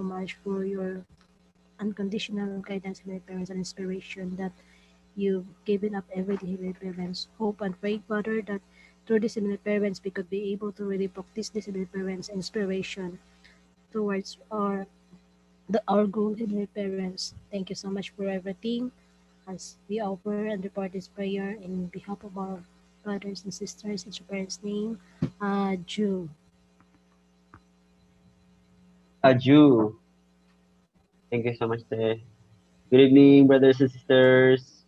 much for your unconditional guidance, Heavenly Parents, and inspiration that you've given up every day, Heavenly Parents. Hope and pray, Father, that through this, Heavenly Parents, we could be able to really practice this, Heavenly Parents, inspiration towards our goal, Heavenly Parents. Thank you so much for everything. As we offer and report this prayer in behalf of our brothers and sisters in your parents' name, Jew. Aju. Thank you so much, Te. Good evening, brothers and sisters.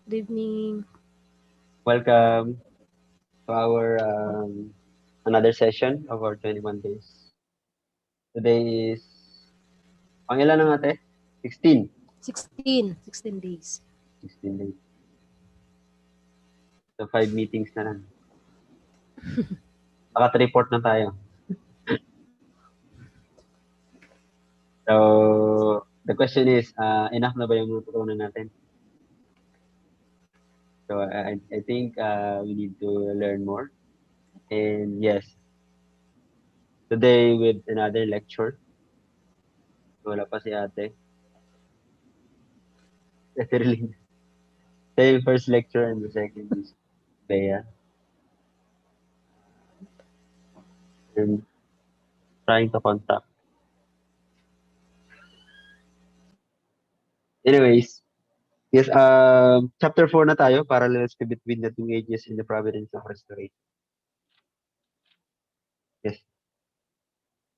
Good evening. Welcome to our another session of our 21 days. Today is, pang ilan na nga, Te? 16. 16 days. 16 days. So, 5 meetings na lang. Naka-report na tayo. So, the question is, enough na ba yung natutunan natin? So, I think we need to learn more. And yes, today with another lecture. Wala pa si ate. Literally. Siya yung first lecture and the second is Bea. And trying to contact. Anyways, yes, chapter 4 na tayo, parallels between the two ages in the providence of restoration. Yes.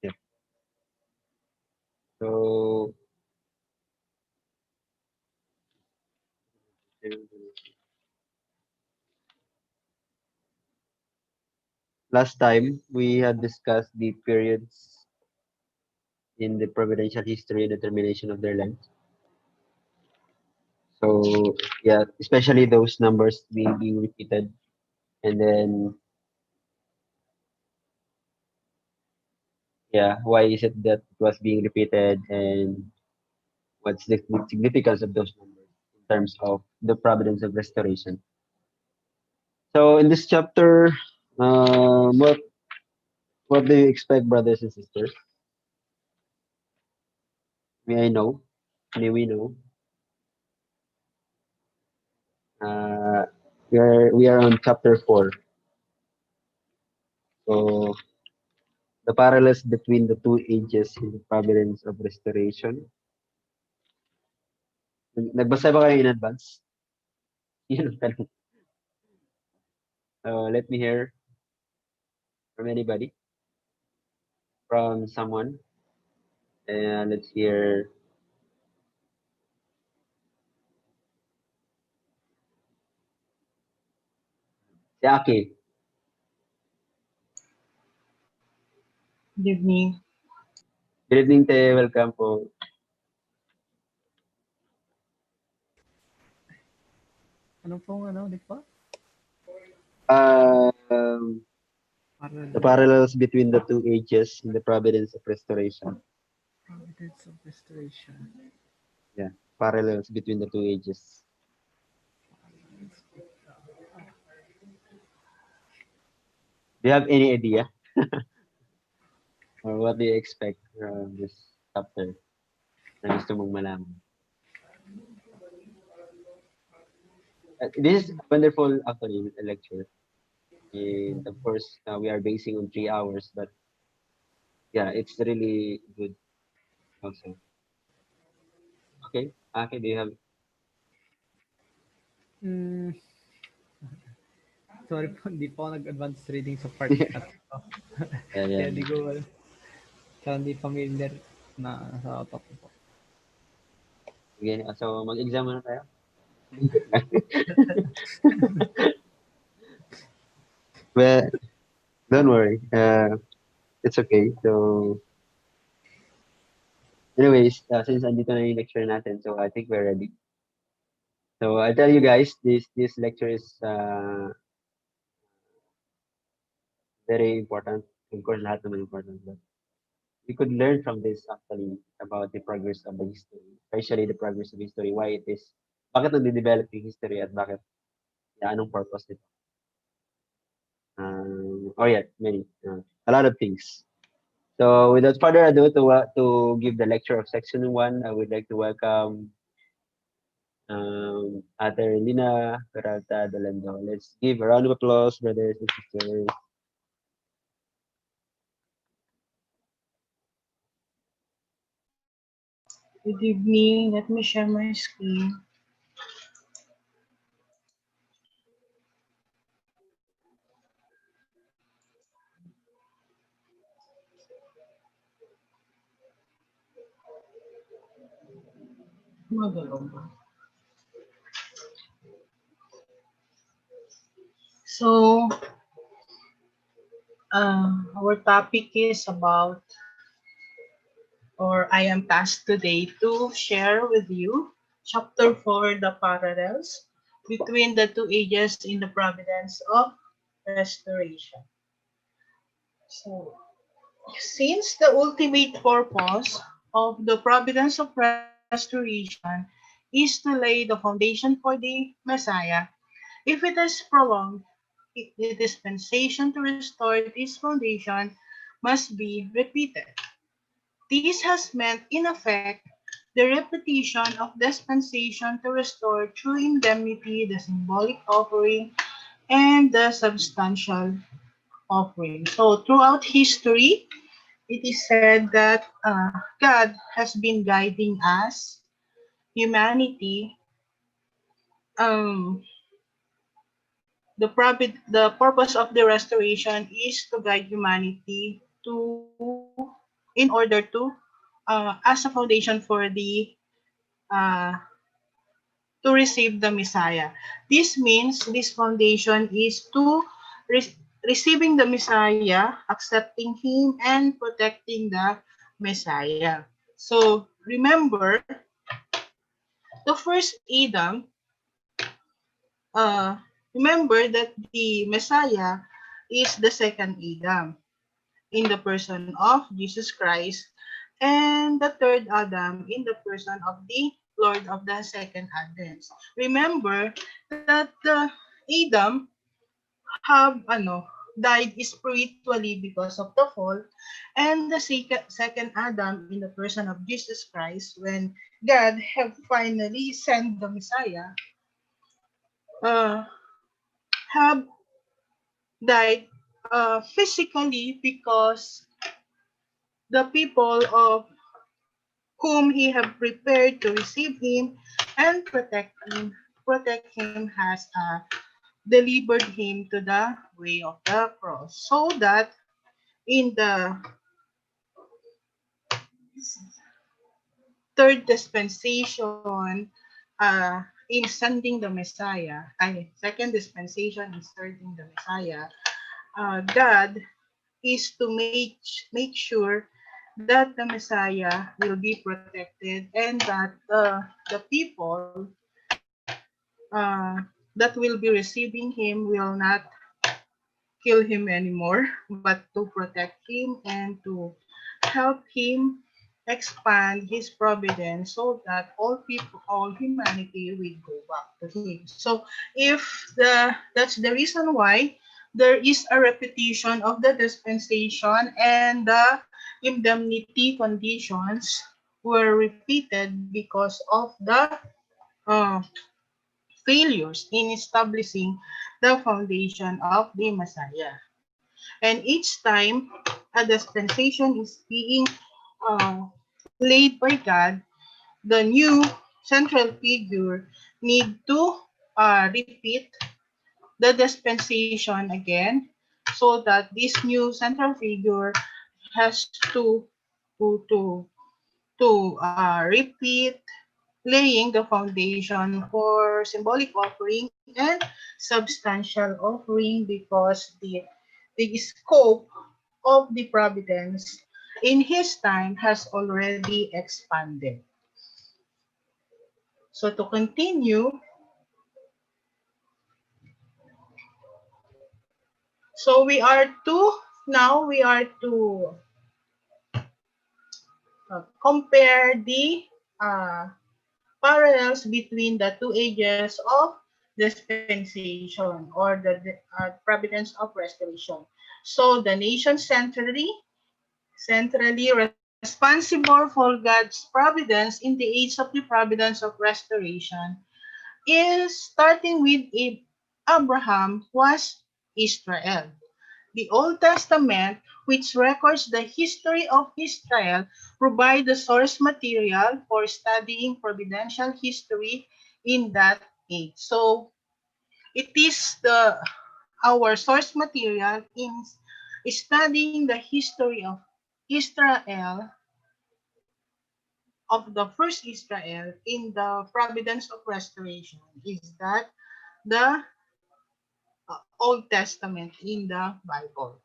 Yeah. So, last time we had discussed the periods in the providential history and determination of their length. So, yeah, especially those numbers being repeated. And then, yeah, why is it that it was being repeated and what's the significance of those numbers in terms of the providence of restoration? So, in this chapter, what do you expect, brothers and sisters? May I know? May we know? Uh, we are on chapter 4. So, the parallels between the two ages in the providence of restoration. Nagbasa ba kayo in advance? Yun ang tanong. Let me hear from anybody, from someone. And let's hear si Aki. Good evening. Good evening, Te. Welcome po. Ano pong ulit po? The Parallel parallels between the two ages in the providence of restoration. Providence of Restoration. Yeah, parallels between the two ages. Do you have any idea? Or what do you expect from this chapter na gusto mong malaman? This is wonderful, actually, lecture. And of course, we are basing on 3 hours, but yeah, it's really good also. Okay, Aki, do you have? Sorry po, hindi po ako nag-advance reading sa part at ito. Yeah. Kaya di ko, kaya hindi familiar na sa topic po. Sige, so mag-exam na tayo. Well, don't worry. It's okay. So, anyways, since andito na yung lecture natin, so I think we're ready. So I tell you guys, this lecture is very important. Of course, lahat naman important. But we could learn from this actually about the progress of the history, especially the progress of history, why it is, bakit nade-develop yung history at bakit, anong purpose nito. Or yeah, many, a lot of things. So without further ado, to give the lecture of section one, I would like to welcome Ate Lina Peralta Dolendo. Let's give a round of applause, brothers and sisters. Good evening. Let me share my screen. Magalaw ba? So, our topic is about, or I am tasked today to share with you chapter 4, the parallels between the two ages in the providence of restoration. So, since the ultimate purpose of the providence of restoration is to lay the foundation for the Messiah, if it is prolonged, the dispensation to restore this foundation must be repeated. This has meant, in effect, the repetition of dispensation to restore through indemnity, the symbolic offering, and the substantial offering. So, throughout history, it is said that God has been guiding us, humanity. Um, the purpose of the restoration is to guide humanity in order to as a foundation for the uh, to receive the Messiah. This means this foundation is to receiving the Messiah, accepting Him, and protecting the Messiah. So remember, the first Adam, uh, remember that the Messiah is the second Adam in the person of Jesus Christ, and the third Adam in the person of the Lord of the second Advent. Remember that the Adam have died spiritually because of the fall, and the second Adam in the person of Jesus Christ, when God have finally sent the Messiah, uh, have died physically because the people of whom he have prepared to receive him and protect him has delivered him to the way of the cross, so that in the third dispensation, in sending the Messiah, second dispensation in sending the Messiah, God is to make sure that the Messiah will be protected, and that the people that will be receiving him will not kill him anymore, but to protect him and to help him expand his providence, so that all people, all humanity will go back to him. So if that's the reason why there is a repetition of the dispensation, and the indemnity conditions were repeated because of the uh, failures in establishing the foundation of the Messiah. And each time a dispensation is being uh, laid by God, the new central figure need to repeat the dispensation again, so that this new central figure has to to repeat laying the foundation for symbolic offering and substantial offering, because the scope of the providence in his time has already expanded. So to continue, so we are to compare the uh, parallels between the two ages of dispensation, or the providence of restoration. So the nation centrally, centrally responsible for God's providence in the age of the providence of restoration, is starting with Abraham was Israel. The Old Testament, which records the history of Israel, provide the source material for studying providential history in that age. So it is the our source material in studying the history of Israel, of the first Israel in the providence of restoration, is that the Old Testament in the Bible.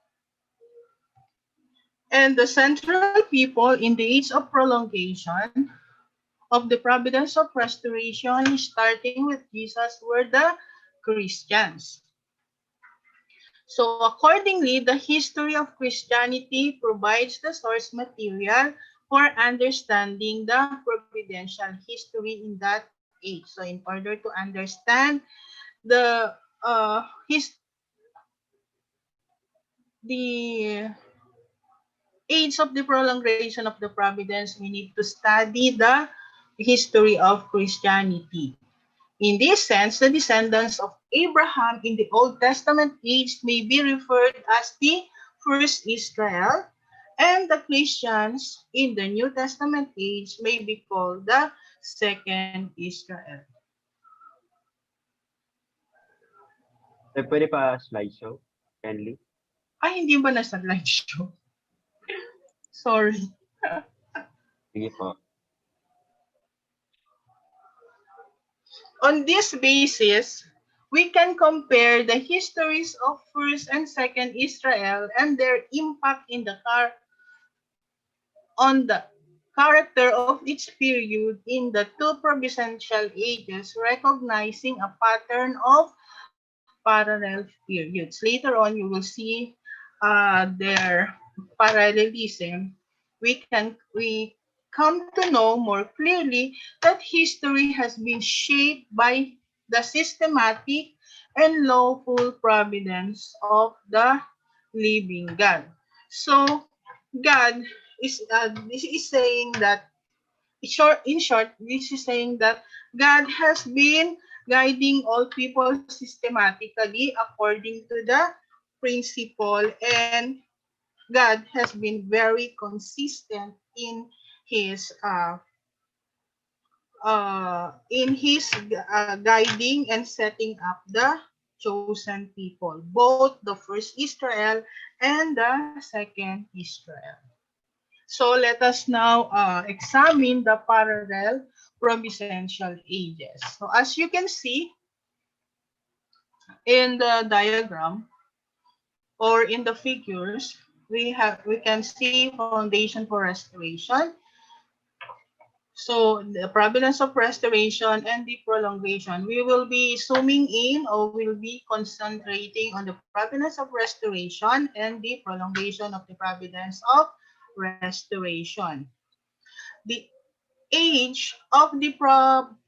And the central people in the age of prolongation of the providence of restoration, starting with Jesus, were the Christians. So accordingly, the history of Christianity provides the source material for understanding the providential history in that age. So in order to understand the the age of the prolongation of the providence, we need to study the history of Christianity. In this sense, the descendants of Abraham in the Old Testament age may be referred as the first Israel, and the Christians in the New Testament age may be called the second Israel. Pwede pa slideshow, kindly. Ay, hindi ba nasa slideshow? Sorry. Sige po. On this basis, we can compare the histories of first and second Israel and their impact in the on the character of each period in the two providential ages, recognizing a pattern of parallel periods. Later on, you will see their parallelism. We come to know more clearly that history has been shaped by the systematic and lawful providence of the living God. So God this is saying that in short, this is saying that God has been guiding all people systematically according to the principle, and God has been very consistent in his guiding and setting up the chosen people, both the first Israel and the second Israel. So let us now examine the parallel providential ages. So as you can see in the diagram or in the figures, we can see foundation for restoration. So the providence of restoration and the prolongation. We will be zooming in or will be concentrating on the providence of restoration and the prolongation of the providence of restoration. The age of the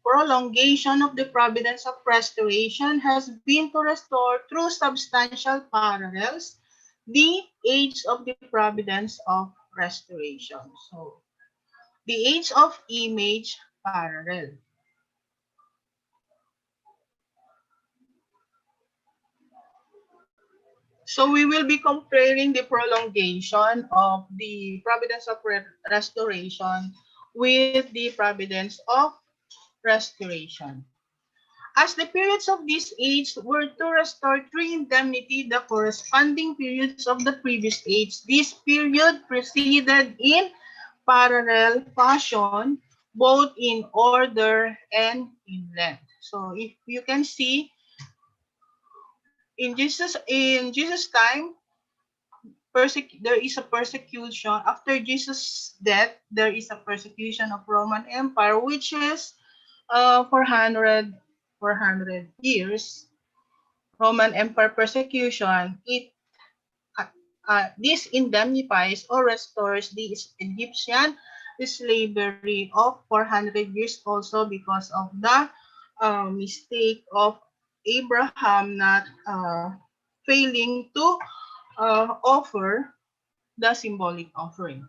prolongation of the providence of restoration has been to restore through substantial parallels the age of the providence of restoration. So the age of image parallel. So we will be comparing the prolongation of the providence of restoration with the providence of restoration. As the periods of this age were to restore through indemnity the corresponding periods of the previous age, this period proceeded in parallel fashion, both in order and in length. So if you can see, in Jesus' time, there is a persecution. After Jesus' death, there is a persecution of Roman Empire, which is 400 years. Roman Empire persecution. This indemnifies or restores the Egyptian slavery of 400 years, also because of the mistake of Abraham not failing to offer the symbolic offering.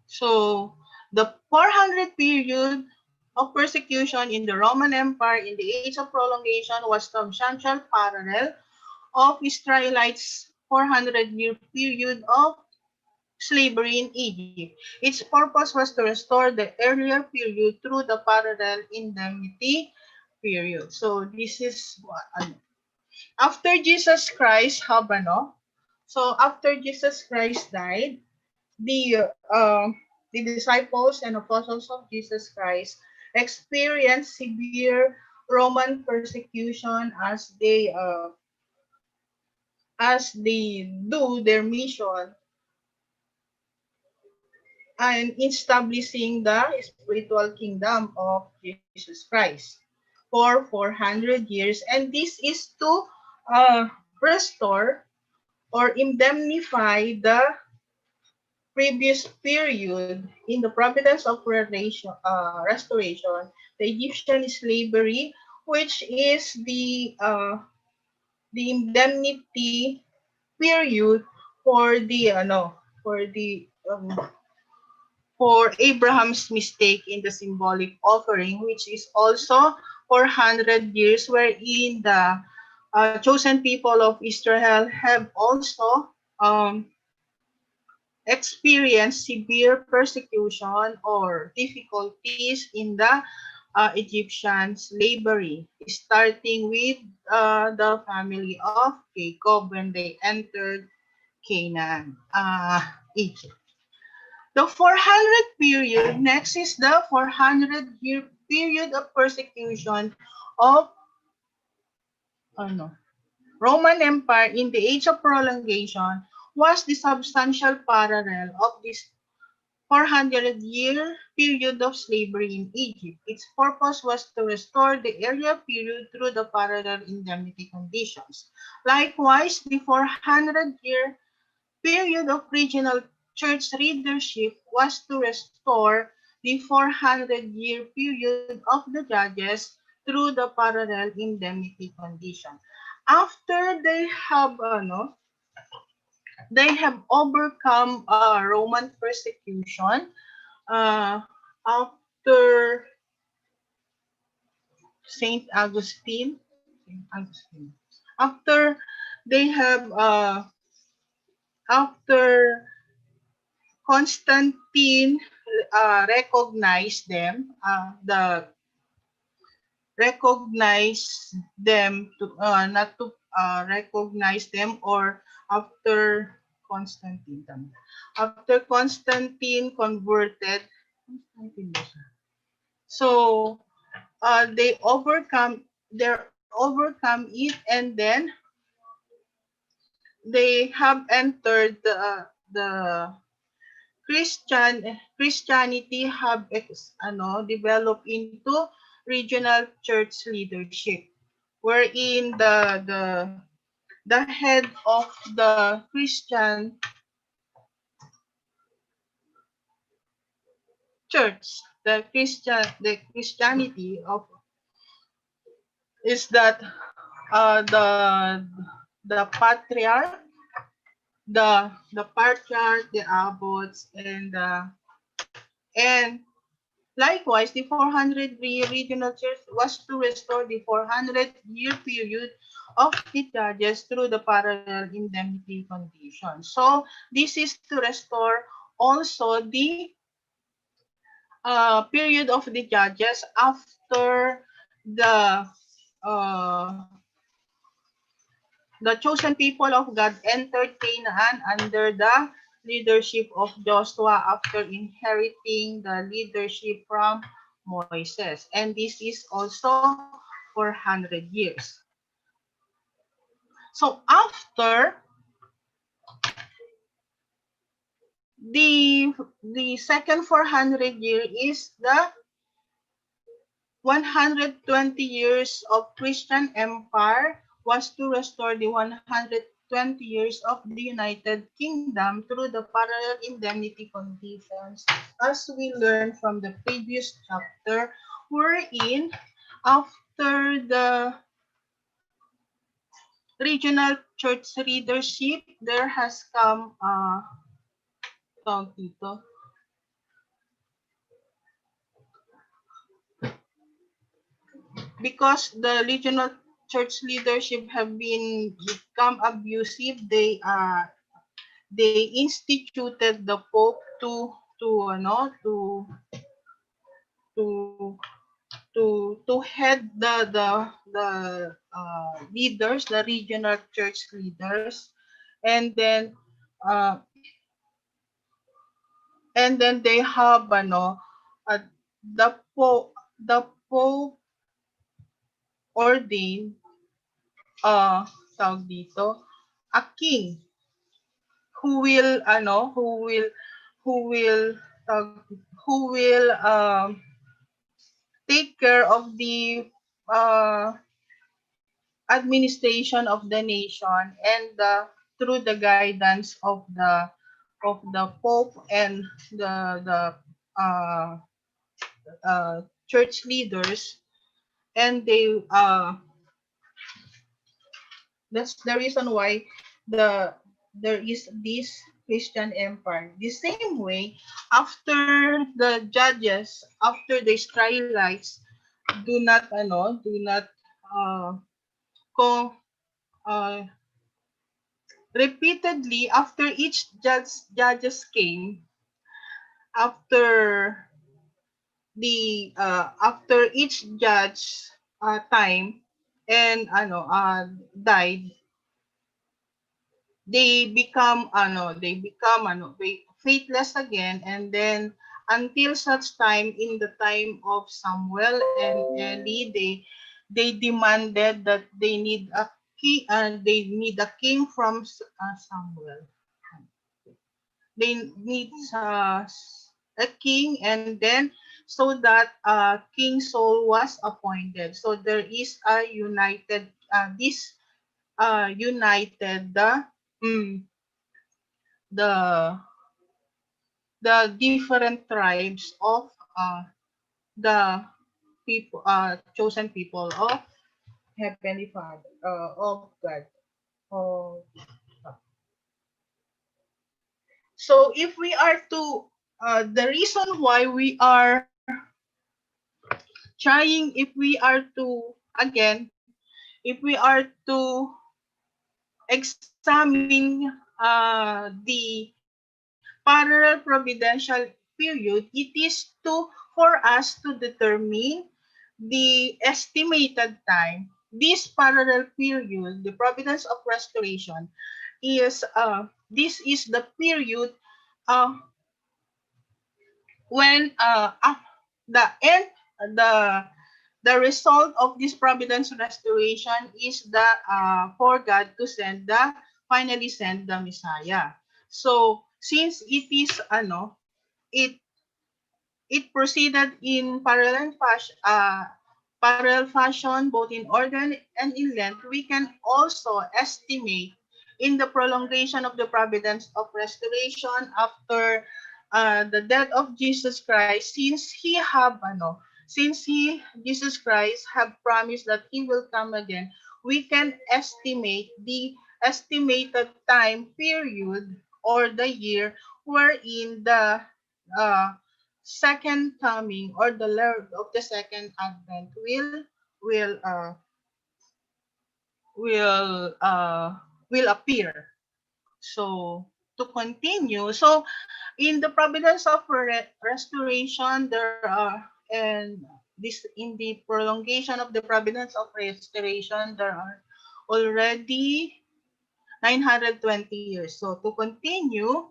So the 400 period of persecution in the Roman Empire in the age of prolongation was substantial parallel of Israelites' 400-year period of slavery in Egypt. Its purpose was to restore the earlier period through the parallel indemnity period. So this is after Jesus Christ habano. So after Jesus Christ died, the uh, the disciples and apostles of Jesus Christ experienced severe Roman persecution as they do their mission and establishing the spiritual kingdom of Jesus Christ for 400 years. And this is to restore or indemnify the previous period in the Providence of restoration, the Egyptian slavery, which is the indemnity period for the for the for Abraham's mistake in the symbolic offering, which is also 400 years, wherein the chosen people of Israel have also um, experienced severe persecution or difficulties in the Egyptian slavery, starting with the family of Jacob when they entered Canaan, Egypt. The 400 period, next is the 400-year period of persecution of ano, Roman Empire in the age of prolongation was the substantial parallel of this 400-year period of slavery in Egypt. Its purpose was to restore the earlier period through the parallel indemnity conditions. Likewise, the 400-year period of regional church leadership was to restore the 400-year period of the judges through the parallel indemnity condition. After they have overcome Roman persecution, uh, after Saint Augustine, after they have after Constantine recognized them, recognize them to not to recognize them or after Constantine after Constantine converted so they overcome it and then they have entered the Christianity have developed into regional church leadership, wherein the head of the church, the Christianity of is that uh, the the patriarch, the patriarch, the abbots, and likewise, the 400-year regional church was to restore the 400-year period of the judges through the parallel indemnity condition. So this is to restore also period of the judges after the uh, the chosen people of God entered Canaan under the leadership of Joshua after inheriting the leadership from Moses. And this is also 400 years. So after the second 400 year is the 120 years of Christian empire was to restore the 120 years of the United Kingdom through the parallel indemnity conditions, as we learned from the previous chapter, wherein After the regional church leadership, there has come tawag dito, because the regional church leadership have been become abusive. They instituted the pope to ano to to head the leaders, the regional church leaders, and then uh, they have uh, the pope ordained tawag dito, a king who will who will who will take care of the uh, administration of the nation, and through the guidance of the pope and the uh, church leaders. And that's the reason why the there is this Christian empire. The same way, after the judges, after the Israelites do not uh, co uh, repeatedly, after each judges came, after after each judge time and died, they faithless again. And then until such time, in the time of Samuel and Eli, they demanded that they need a king from Samuel. They need a king, and then so that King Saul was appointed. So there is a united this united mm, the different tribes of the people, chosen people of Heavenly Father, of God. Oh, so if we are to, the reason why we are trying, if we are to, again, if we are to examine the parallel providential period, it is for us to determine the estimated time. This parallel period, the providence of restoration, is this is the period uh, when the end the result of this providence restoration is the for God to finally send the Messiah. So since it is it proceeded in parallel fashion, both in order and in length, we can also estimate in the prolongation of the providence of restoration after the death of Jesus Christ, since Jesus Christ have promised that he will come again, we can estimate the estimated time period or the year wherein the uh, second coming, or the Lord of the second advent will uh will uh will appear. So to continue, so in the providence of restoration, there are, and this in the prolongation of the providence of restoration, there are already 920 years. So to continue,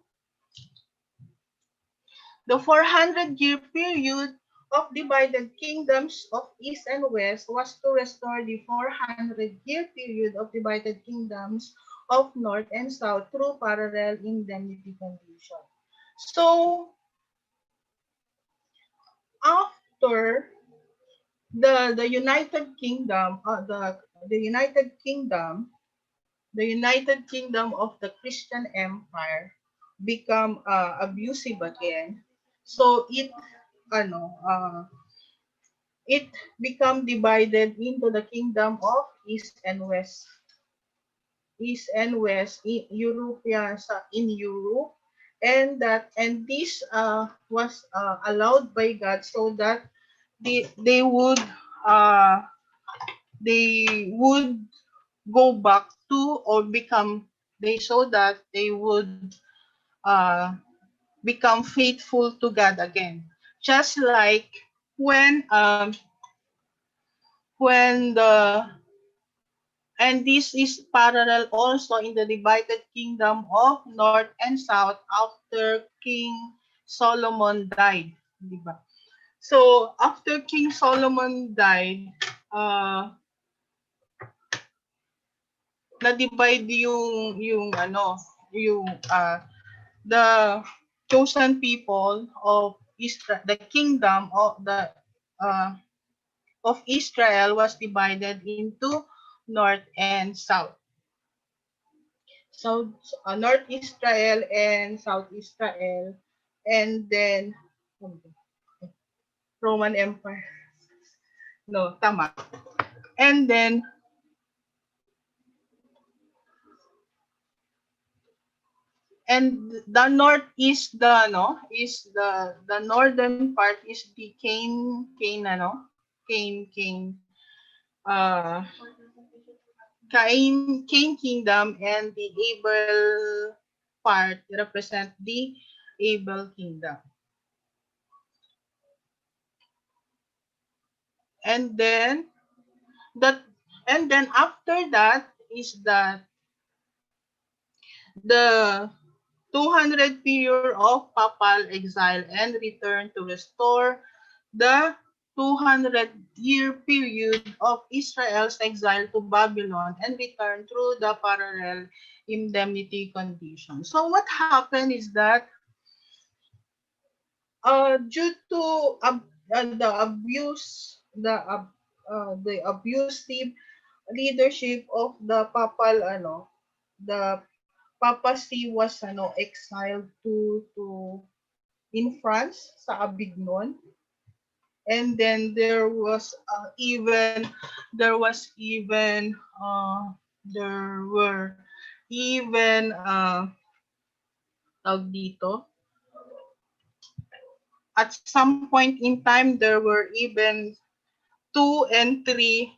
the 400-year period of divided kingdoms of East and West was to restore the 400-year period of divided kingdoms of North and South through parallel indemnity condition. So after the United Kingdom, the United Kingdom of the Christian Empire become abusive again. So ano uh, it become divided into the kingdom of East and West. East and West in European in Europe, and this was allowed by God so that they would uh, they would go back to or become they so that they would uh, become faithful to God again. Just like when um when the and this is parallel also in the divided kingdom of North and South after King Solomon died, di ba? So after King Solomon died, uh na-divide yung the chosen people of Israel, the kingdom uh, of Israel was divided into North and South. So North Israel and South Israel, and then Roman Empire. No, tama. And then the north is the no is the northern part is the uh Cain kingdom, and the Abel part represent the Abel kingdom. And then that and then after that is the 200 period of papal exile and return to restore the 200-year period of Israel's exile to Babylon and return through the parallel indemnity condition. So what happened is that due to the abusive leadership of the papal the papacy was exiled to in France sa Avignon, and then there were even tawag dito at some point in time there were even 2 and 3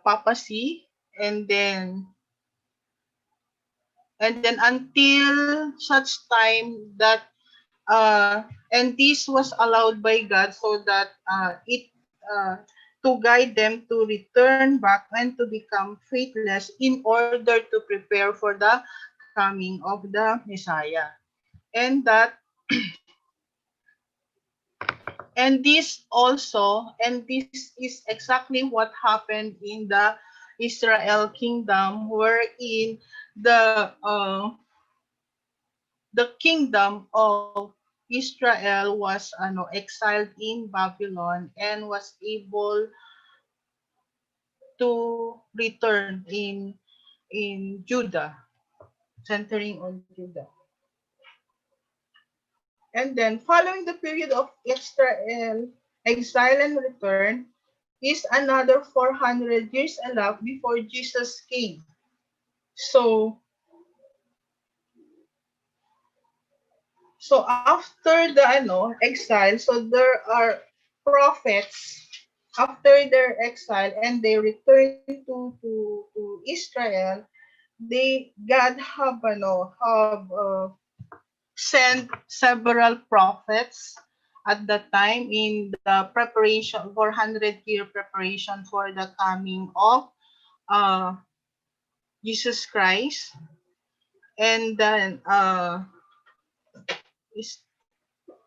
papacy, and then until such time that and this was allowed by God so that it to guide them to return back and to become faithless in order to prepare for the coming of the Messiah. And that and this is exactly what happened in the Israel kingdom, wherein the kingdom of Israel was exiled in Babylon and was able to return in Judah, centering on Judah. And then following the period of Israel exile and return is another 400 years elapsed before Jesus came. So after the exile, so there are prophets after their exile and they return to Israel. They God have sent several prophets at that time in the preparation 400-year preparation for the coming of uh, Jesus Christ. And then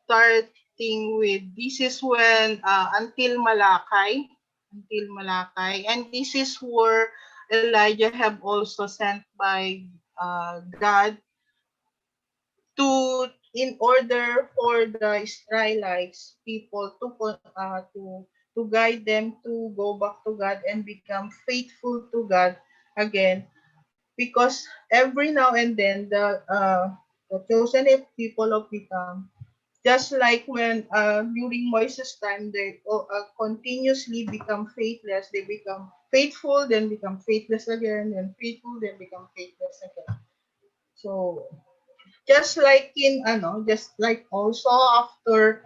starting with this is when until Malakay, and this is where Elijah have also sent by God to in order for the Israelites people to guide them to go back to God and become faithful to God again, because every now and then the chosen people of become Just like when during Moses' time, they continuously become faithless. They become faithful, then become faithless again, then faithful, then become faithless again. So just like in just like also after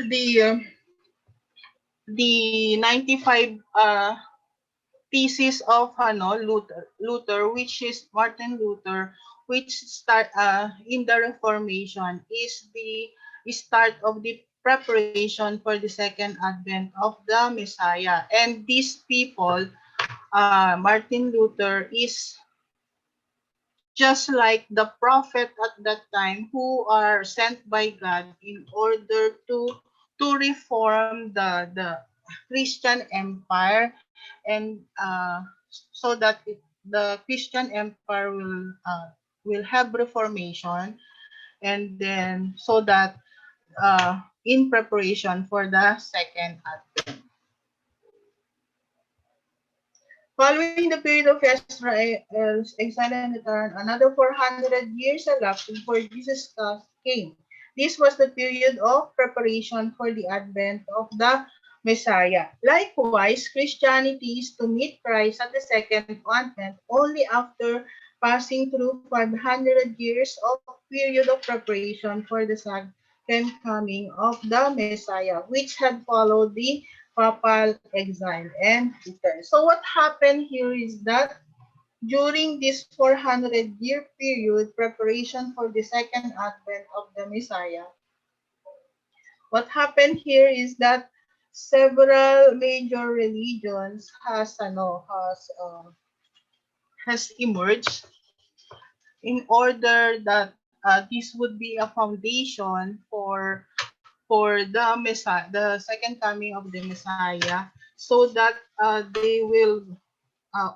the 95 thesis of Luther, which is Martin Luther, which start in the Reformation is the start of the preparation for the second advent of the Messiah. And these people, Martin Luther is just like the prophet at that time who are sent by God in order to reform the Christian empire, and so that the Christian empire will have reformation, and then so that in preparation for the second advent. Following the period of Israel's exile and return, another 400 years elapsed before Jesus came. This was the period of preparation for the advent of the Messiah. Likewise, Christianity is to meet Christ at the second advent only after passing through 500 years of period of preparation for the second coming of the Messiah, which had followed the papal exile and return. So what happened here is that during this 400-year period, preparation for the second advent of the Messiah, what happened here is that several major religions has emerged in order that this would be a foundation for the Messiah, the second coming of the Messiah, so that they will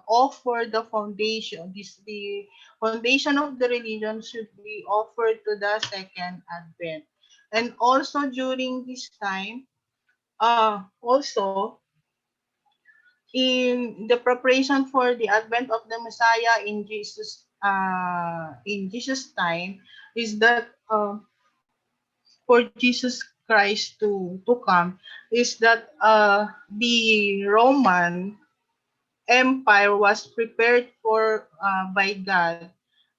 offer the foundation. The foundation of the religion should be offered to the second advent. And also during this time, also in the preparation for the advent of the Messiah in Jesus' time, is that for Jesus Christ to come, is that the Roman Empire was prepared for by God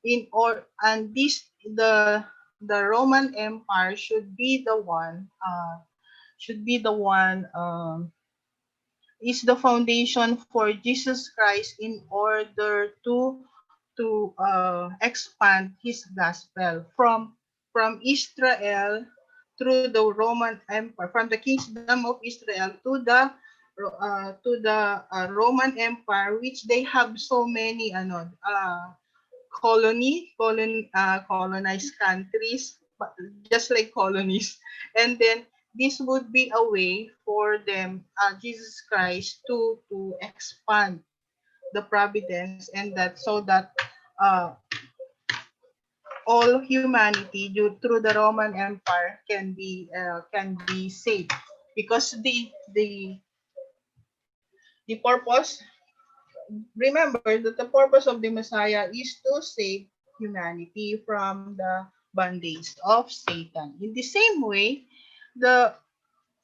in or and this the Roman Empire should be the one is the foundation for Jesus Christ in order to expand his gospel from Israel through the Roman Empire, from the kingdom of Israel to the Roman Empire, which they have so many colonized countries, just like colonies, and then this would be a way for them, Jesus Christ, to expand the providence, and that so that uh, all humanity through the Roman Empire can be saved, because the purpose, remember that the purpose of the Messiah is to save humanity from the bondage of Satan. In the same way, the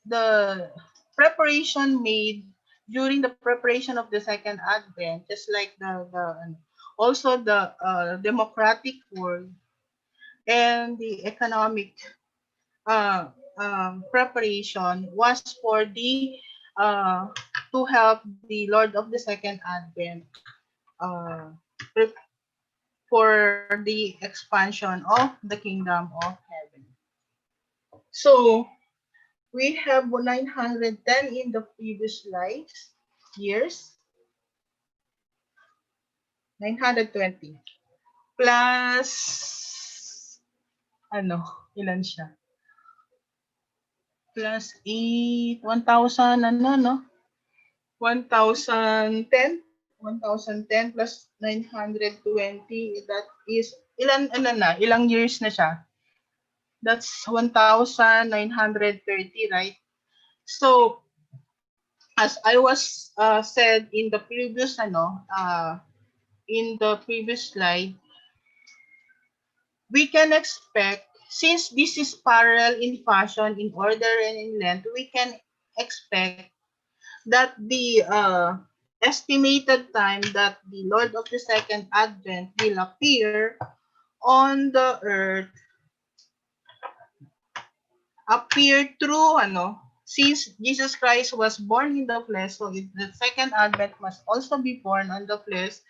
the preparation made during the preparation of the second advent, just like also the democratic world and the economic uh, preparation, was for the uh, to help the Lord of the Second Advent uh, pre- for the expansion of the kingdom of heaven. So we have 910 in the previous years, 920 plus ilan siya? Plus 8, 1,000 1,010 plus 920, that is ilang years na siya? That's 1,930, right? So as I was said in the previous slide, we can expect Since this is parallel in fashion, in order, and in length, we can expect that the estimated time that the Lord of the Second Advent will appear on the earth appear through since Jesus Christ was born in the flesh, so the second advent must also be born on the flesh.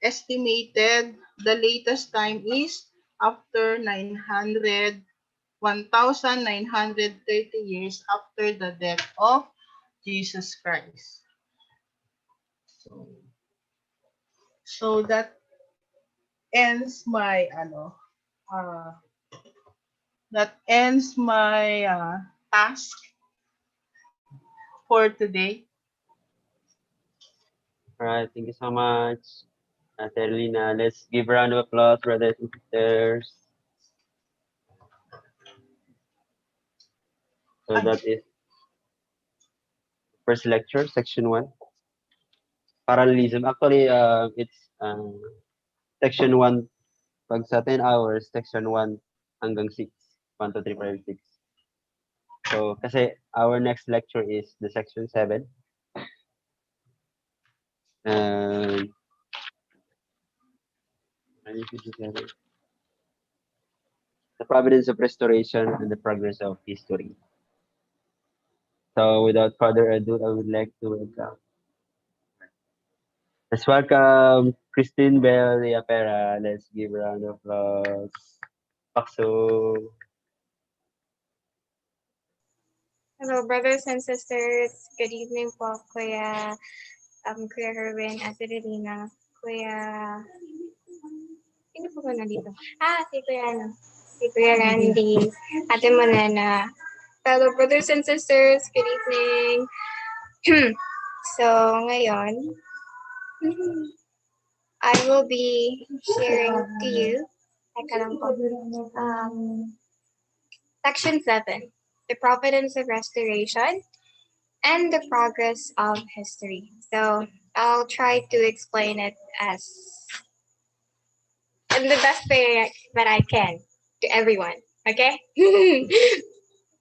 Estimated the latest time is after 1930 years after the death of Jesus Christ. So, so that ends my uh, task for today. All right, thank you so much, Terlina. Let's give a round of applause, brothers and sisters. So Ay, that is first lecture, section one, parallelism. Actually, it's section one. Pag sa 10 hours, section one hanggang 6. 1, 2, 3, 4, 6. So, kasi our next lecture is the section 7. And the providence of restoration and the progress of history. So, without further ado, I would like to welcome. Let's welcome Christine Bell Yapera. Let's give a round of applause. Pakso. Hello, brothers and sisters. Good evening po, Kuya Herwin, Ate Relina, Kuya... Sino po ba nandito? Si Kuya, si Kuya Randy, Ate Monena. Hello, brothers and sisters. Good evening. So, ngayon, I will be sharing to you, teka lang po, Section 7, the Providence of Restoration and the Progress of History. So I'll try to explain it as in the best way that I can to everyone. Okay?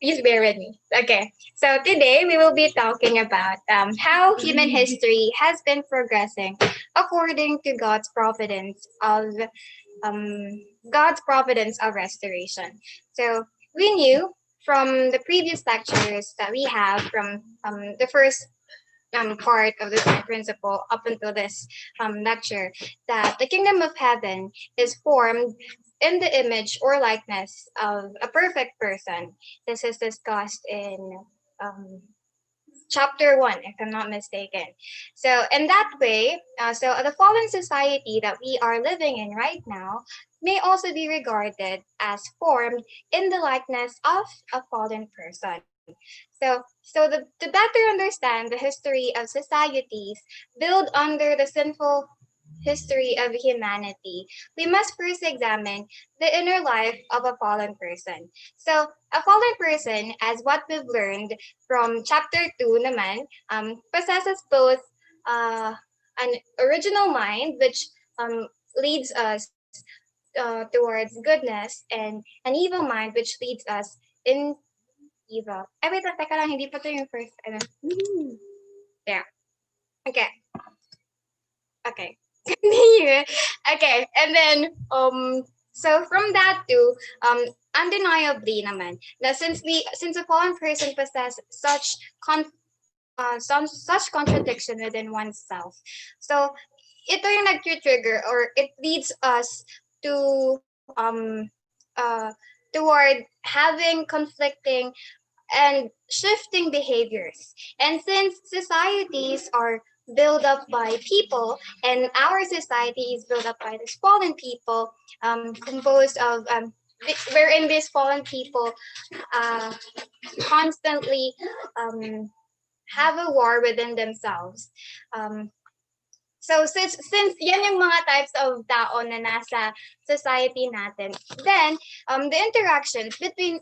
Please bear with me. Okay. So today we will be talking about how human history has been progressing according to um, God's providence of restoration. So we knew from the previous lectures that we have from the first part of the design principle up until this lecture that the kingdom of heaven is formed in the image or likeness of a perfect person. This is discussed in um, chapter 1, if I'm not mistaken. So in that way, so the fallen society that we are living in right now may also be regarded as formed in the likeness of a fallen person. So to better understand the history of societies built under the sinful history of humanity, we must first examine the inner life of a fallen person. So, a fallen person, as what we've learned from chapter 2 naman, possesses both an original mind, which leads us towards goodness, and an evil mind, which leads us in evil. Wait lang, teka lang, hindi pa to yung first, there. Okay. Okay. Okay, and then so from that too, undeniably naman, that since a fallen person possess such contradiction within oneself, so ito yung nag-trigger or it leads us to toward having conflicting and shifting behaviors. And since societies are built up by people, and our society is built up by these fallen people, composed of wherein these fallen people uh, constantly have a war within themselves. So since yan yung mga types of tao na nasa society natin, then the interactions between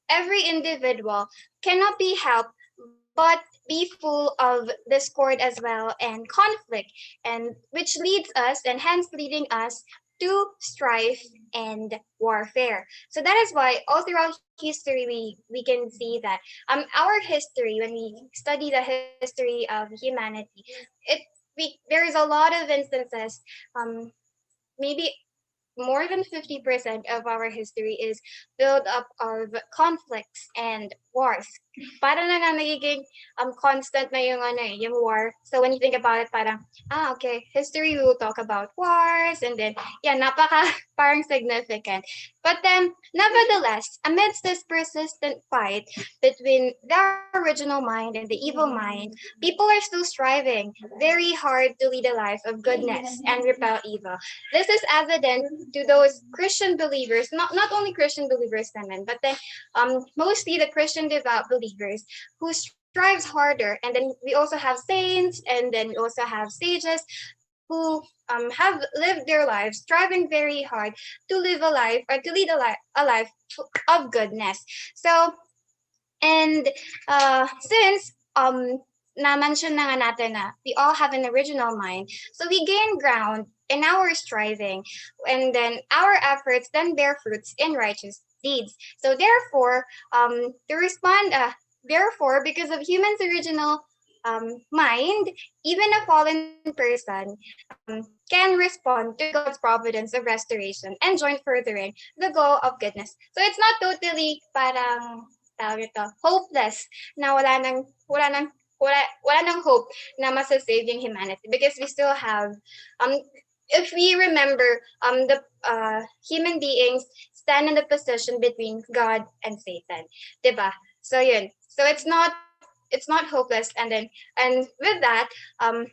every individual cannot be helped but be full of discord as well and conflict, and which leads us and hence leading us to strife and warfare. So that is why all throughout history we can see that our history, when we study the history of humanity, it there is a lot of instances, um maybe more than 50% of our history is built up of conflicts and wars. Parang na nga nagiging constant na yung ano yung war. So when you think about it, parang okay, history, we will talk about wars, and then yeah, napaka parang significant. But then nevertheless, amidst this persistent fight between the original mind and the evil mind, people are still striving very hard to lead a life of goodness and repel evil. This is evident to those Christian believers, not only Christian believers, naman, but then mostly the Christian devout believers who strives harder. And then we also have saints, and then we also have sages who have lived their lives striving very hard to live a life, or to lead a life of goodness. So, and since na-mention na nga natin na we all have an original mind, so we gain ground in our striving, and then our efforts then bear fruits in righteous deeds. So therefore, to respond, therefore, because of human's original mind, even a fallen person can respond to God's providence of restoration and join furthering the goal of goodness. So it's not totally parang tawag ito, hopeless na wala nang hope na masasave yung humanity, because we still have um if we remember, the human beings stand in the position between God and Satan, diba? So yun. So it's not hopeless, and with that, um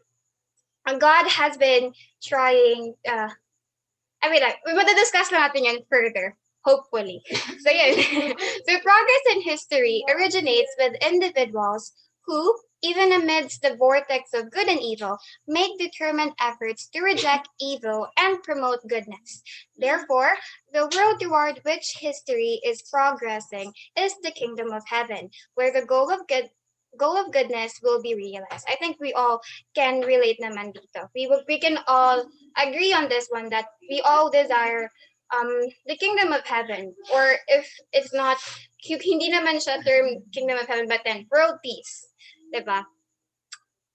God has been trying. I mean, like, we will discuss natin yan further, hopefully. So yeah, so progress in history originates with individuals who, even amidst the vortex of good and evil, make determined efforts to reject evil and promote goodness. Therefore, the world toward which history is progressing is the kingdom of heaven, where the goal of goodness will be realized. I think we all can relate naman dito. We can all agree on this one, that we all desire the kingdom of heaven, or if it's not hindi naman siya term kingdom of heaven, but then world peace, diba?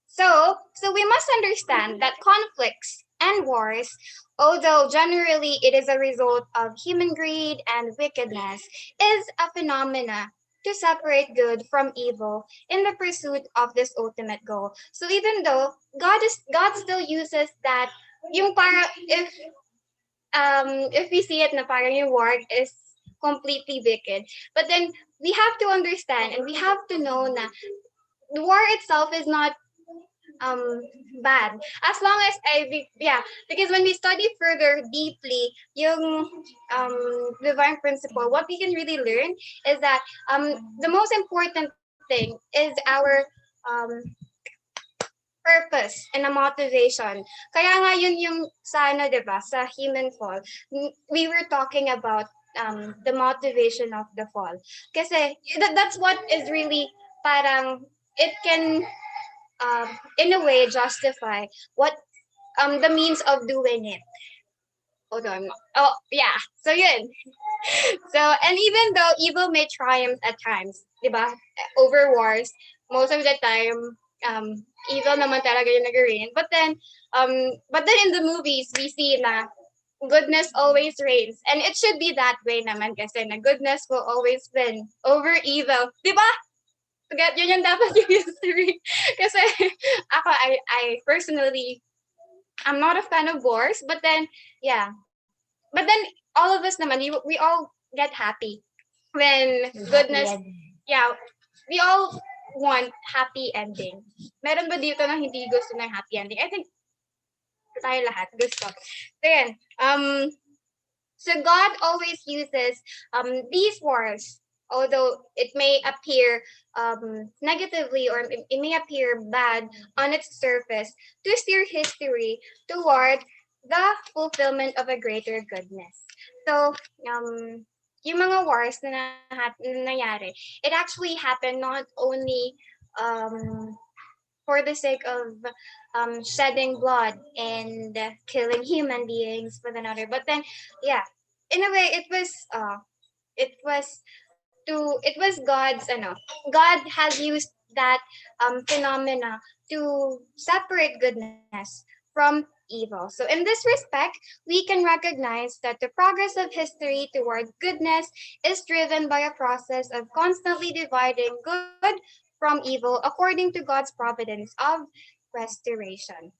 So we must understand that conflicts and wars, although generally it is a result of human greed and wickedness, is a phenomena to separate good from evil in the pursuit of this ultimate goal. So even though God still uses that, yung para if we see it na parang yung war is completely wicked, but then we have to understand, and we have to know na the war itself is not um bad, as long as yeah, because when we study further deeply yung divine principle, what we can really learn is that the most important thing is our um purpose and a motivation. Kaya nga yun yung sa ano, 'di ba, sa human fall, we were talking about the motivation of the fall. Kasi that's what is really parang it can in a way justify what the means of doing it. Hold on. Oh yeah. So yun. So, and even though evil may triumph at times, diba, over wars, most of the time, evil naman talaga yung nag-reign. But then in the movies, we see na goodness always reigns. And it should be that way naman, kasi na goodness will always win over evil. Diba? Yun yung dapat yung history. Kasi ako, I personally, I'm not a fan of wars, but then, yeah. But then, all of us naman, we all get happy when goodness, yeah, we all want happy ending. Meron ba dito na hindi gusto ng happy ending? I think tayo lahat gusto. So, yan. So God always uses these wars, although it may appear negatively, or it may appear bad on its surface, to steer history toward the fulfillment of a greater goodness. So, yung mga wars na nangyari, it actually happened not only for the sake of shedding blood and killing human beings with another, but then, yeah, in a way it was it was God's God has used that phenomena to separate goodness from evil. So in this respect, we can recognize that the progress of history toward goodness is driven by a process of constantly dividing good from evil according to God's providence of restoration.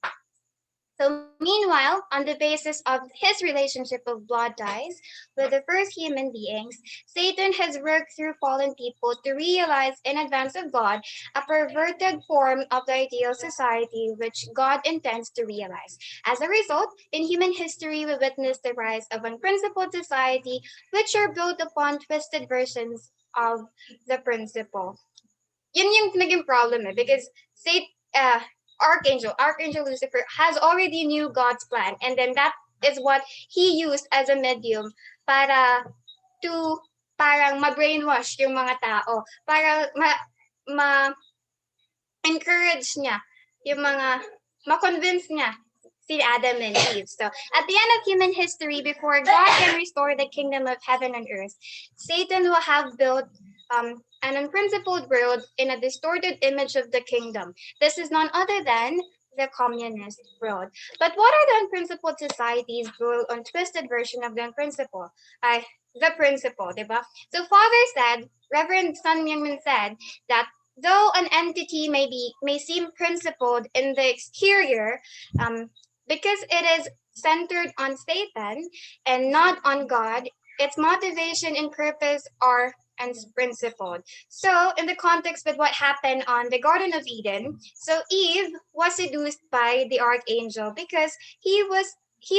So meanwhile, on the basis of his relationship of blood ties with the first human beings, Satan has worked through fallen people to realize in advance of God a perverted form of the ideal society which God intends to realize. As a result, in human history, we witness the rise of unprincipled society which are built upon twisted versions of the principle. Yun yung naging problem because say Archangel Lucifer has already knew God's plan, and then that is what he used as a medium para to parang ma-brainwash yung mga tao, para ma-encourage niya yung mga ma-convince niya si Adam and Eve. So at the end of human history, before God can restore the kingdom of heaven and earth, Satan will have built an unprincipled world in a distorted image of the kingdom. This is none other than the communist world. But what are the unprincipled societies built on twisted version of the unprincipled? The principle, diba? So Father said, Reverend Sun Myungmin said that though an entity may seem principled in the exterior, because it is centered on Satan and not on God, its motivation and purpose are unprincipled. So, in the context with what happened on the Garden of Eden, so Eve was seduced by the archangel because he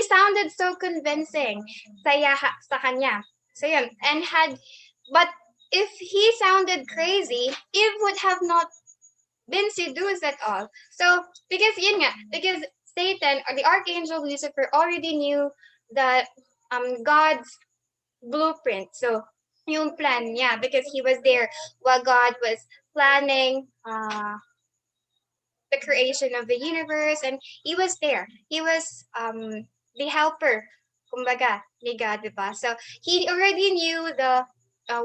sounded so convincing sa kanya. So yun, but if he sounded crazy, Eve would have not been seduced at all. So because Satan or the archangel Lucifer already knew that God's blueprint. So yung plan niya because he was there while God was planning the creation of the universe, and he was there. He was the helper, kumbaga, ni God, diba? So he already knew the uh,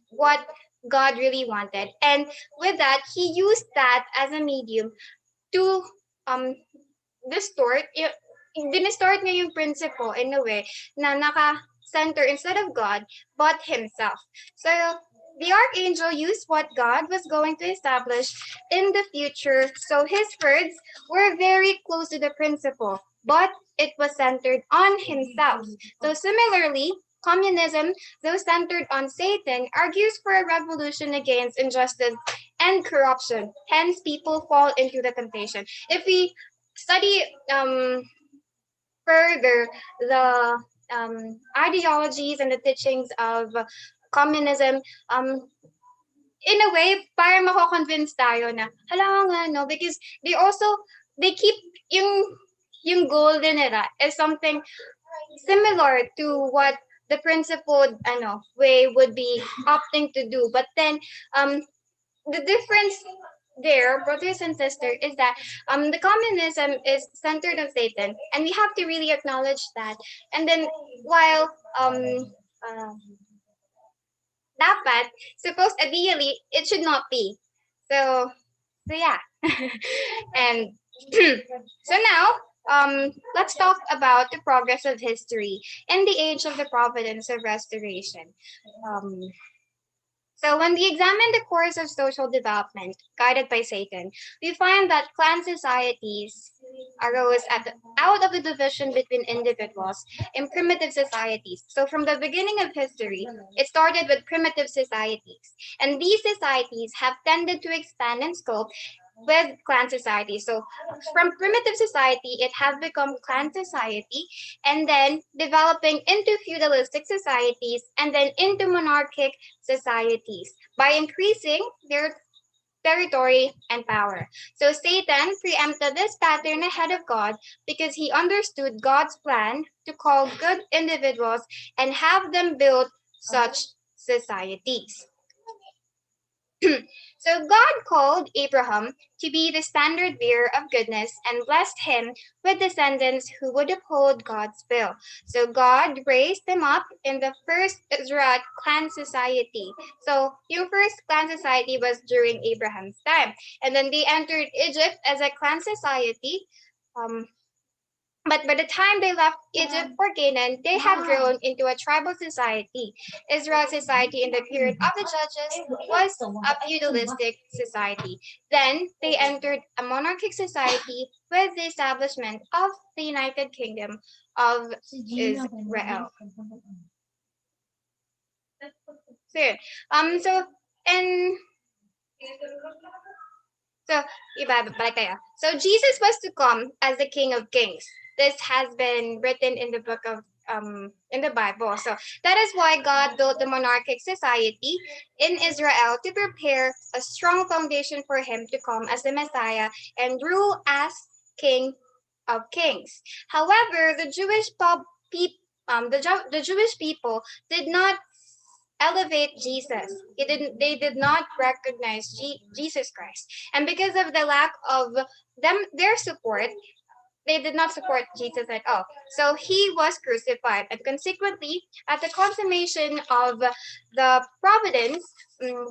what God really wanted, and with that, he used that as a medium to um distort dinistort niya yung principle in a way na naka-center instead of God but himself. So the archangel used what God was going to establish in the future. So his words were very close to the principle, but it was centered on himself. So similarly, communism, though centered on Satan, argues for a revolution against injustice and corruption. Hence, people fall into the temptation. If we study further the ideologies and the teachings of communism, in a way, para mako-convince tayo na, hala nga, no? Because they keep yung goal din nila is something similar to what the principled way would be opting to do. But then the difference there, brothers and sisters, is that the communism is centered on Satan, and we have to really acknowledge that. And then while uh, dapat, suppose ideally, it should not be. So yeah. And so now, let's talk about the progress of history in the age of the providence of restoration. Um, so when we examine the course of social development guided by Satan, we find that clan societies arose out of the division between individuals in primitive societies. So from the beginning of history, it started with primitive societies. And these societies have tended to expand in scope with clan society. So from primitive society, it has become clan society, and then developing into feudalistic societies, and then into monarchic societies by increasing their territory and power. So Satan preempted this pattern ahead of God because he understood God's plan to call good individuals and have them build such societies. So God called Abraham to be the standard bearer of goodness and blessed him with descendants who would uphold God's will. So God raised them up in the first Israelite clan society. So yung first clan society was during Abraham's time. And then they entered Egypt as a clan society. Um, but by the time they left Egypt for Canaan, they had grown into a tribal society. Israel's society in the period of the Judges was a feudalistic society. Then they entered a monarchic society with the establishment of the United Kingdom of Israel. So, yun. So, and So, balik tayo. So, Jesus was to come as the King of Kings. This has been written in the book of in the Bible. So that is why God built the Monarchic Society in Israel to prepare a strong foundation for him to come as the Messiah and rule as King of Kings. However, the Jewish people did not elevate Jesus. They did not recognize Jesus Christ. And because of the lack of their support, they did not support Jesus at all. So he was crucified. And consequently, at the consummation of the Providence,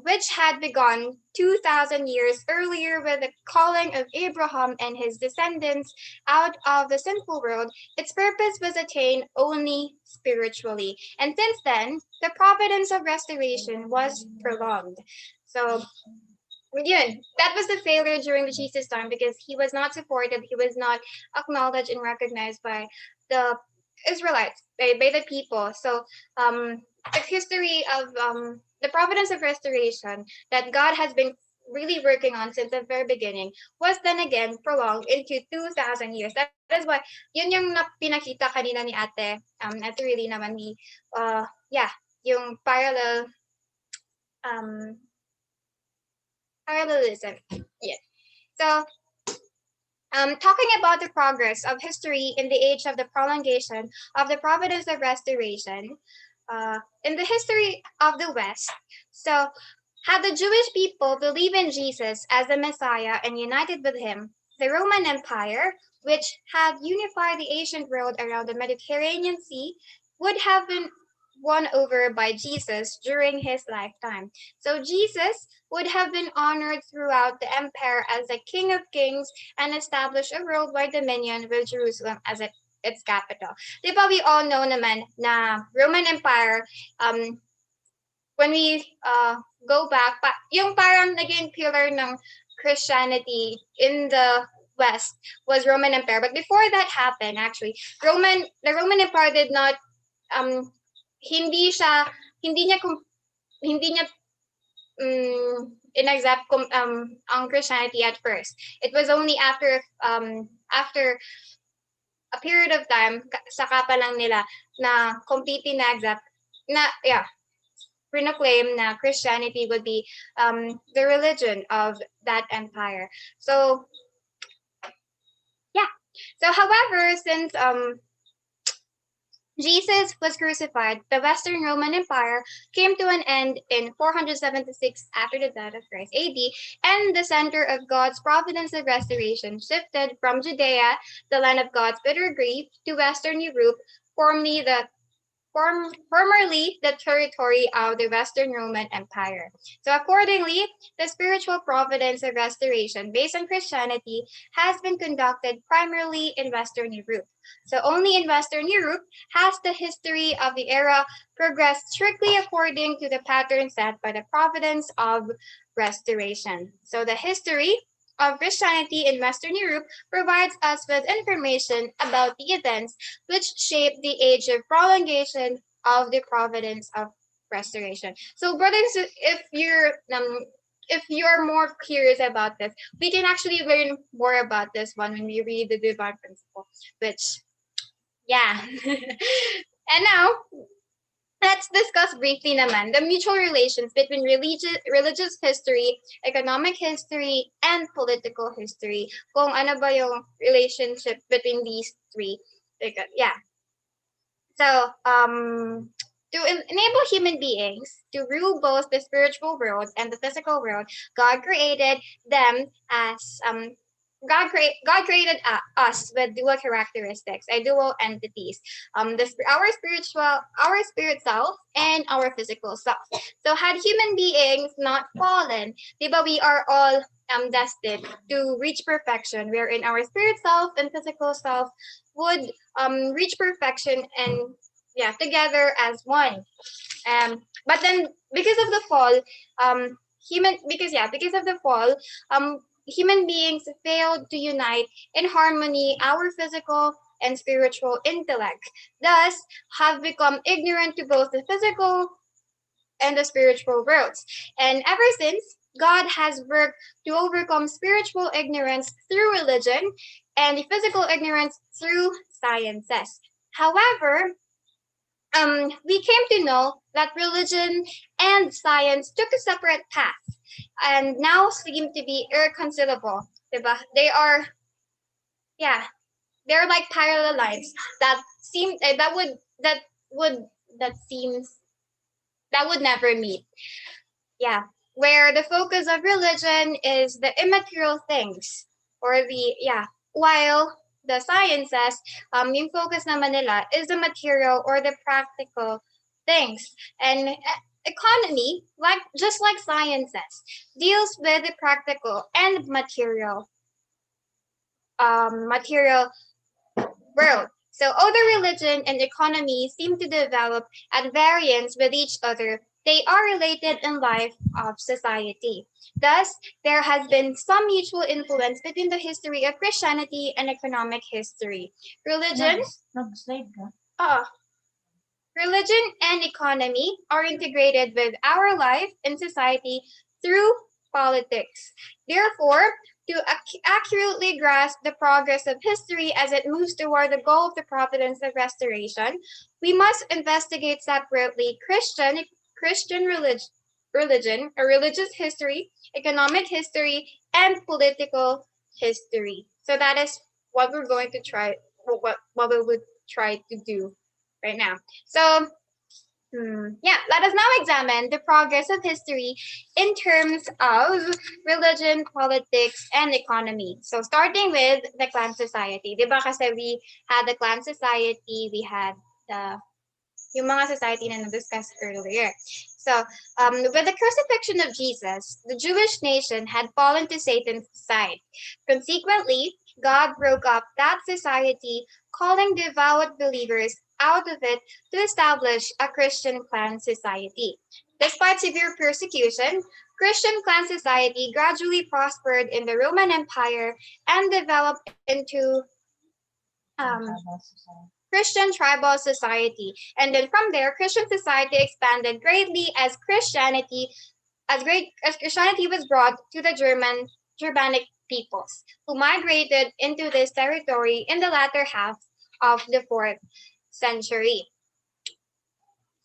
which had begun 2,000 years earlier with the calling of Abraham and his descendants out of the sinful world, its purpose was attained only spiritually. And since then, the providence of restoration was prolonged. So yun, that was the failure during the Jesus time because he was not supported, he was not acknowledged and recognized by the Israelites, by the people. So the history of the providence of restoration that God has been really working on since the very beginning was then again prolonged into 2,000 years. That is why yun yung pinakita kanina ni Ate really naman yeah, yung um, parallelism. Yeah. So, talking about the progress of history in the age of the prolongation of the providence of restoration, in the history of the West, so had the Jewish people believed in Jesus as the Messiah and united with him, the Roman Empire, which had unified the ancient world around the Mediterranean Sea, would have been won over by Jesus during his lifetime. So Jesus would have been honored throughout the empire as the King of Kings and established a worldwide dominion with Jerusalem as its capital. Di ba we all know naman na Roman Empire, when we go back, yung parang naging pillar ng Christianity in the West was Roman Empire. But before that happened, actually, the Roman Empire did not hindi siya hindi niya hindi niya inaccept ang Christianity at first. It was only after a period of time saka pa lang nila na completely na-accept na proclaim na Christianity would be the religion of that empire. So yeah. So however, since Jesus was crucified, the Western Roman Empire came to an end in 476 after the death of Christ AD, and the center of God's providence and restoration shifted from Judea, the land of God's bitter grief, to Western Europe, formerly the territory of the Western Roman Empire. So accordingly, the spiritual providence of restoration based on Christianity has been conducted primarily in Western Europe. So only in Western Europe has the history of the era progressed strictly according to the pattern set by the providence of restoration. So the history of Christianity in Western Europe provides us with information about the events which shaped the age of prolongation of the providence of restoration. So, brothers, if you're more curious about this, we can actually learn more about this one when we read the divine principle, which yeah. And now let's discuss briefly naman the mutual relations between religious history, economic history, and political history. Kung ano ba yung relationship between these three. Yeah. So, To enable human beings to rule both the spiritual world and the physical world, God created them as God created us with dual characteristics, dual entities, our spirit self and our physical self. So had human beings not fallen, diba, we are all destined to reach perfection, wherein our spirit self and physical self would reach perfection and yeah, together as one. But then because of the fall, because of the fall, human beings failed to unite in harmony our physical and spiritual intellect, thus have become ignorant to both the physical and the spiritual worlds. And ever since, God has worked to overcome spiritual ignorance through religion and the physical ignorance through sciences. However, we came to know that religion and science took a separate path and now seem to be irreconcilable. Diba? Yeah, they're like parallel lines that seem would that seems that would never meet. Yeah, where the focus of religion is the immaterial things or while the sciences, yung focus naman nila is the material or the practical things. And economy, like just like sciences, deals with the practical and material world. So although religion and economy seem to develop at variance with each other, they are related in life of society. Thus, there has been some mutual influence between the history of Christianity and economic history. Religion, Nag-slide ka? uh, religion and economy are integrated with our life in society through politics. Therefore, to accurately grasp the progress of history as it moves toward the goal of the providence of restoration, we must investigate separately Christian religion, or religious history, economic history, and political history. So that is what we're going to try, what we would try to do right now. So let us now examine the progress of history in terms of religion, politics, and economy. So starting with the clan society. Di ba kasi we had the clan society, we had the yung mga society na na-discuss earlier. So, with the crucifixion of Jesus, the Jewish nation had fallen to Satan's side. Consequently, God broke up that society, calling devout believers out of it to establish a Christian clan society. Despite severe persecution, Christian clan society gradually prospered in the Roman Empire and developed into Christian tribal society. And then from there, Christian society expanded greatly as Christianity was brought to the Germanic peoples, who migrated into this territory in the latter half of the 4th century.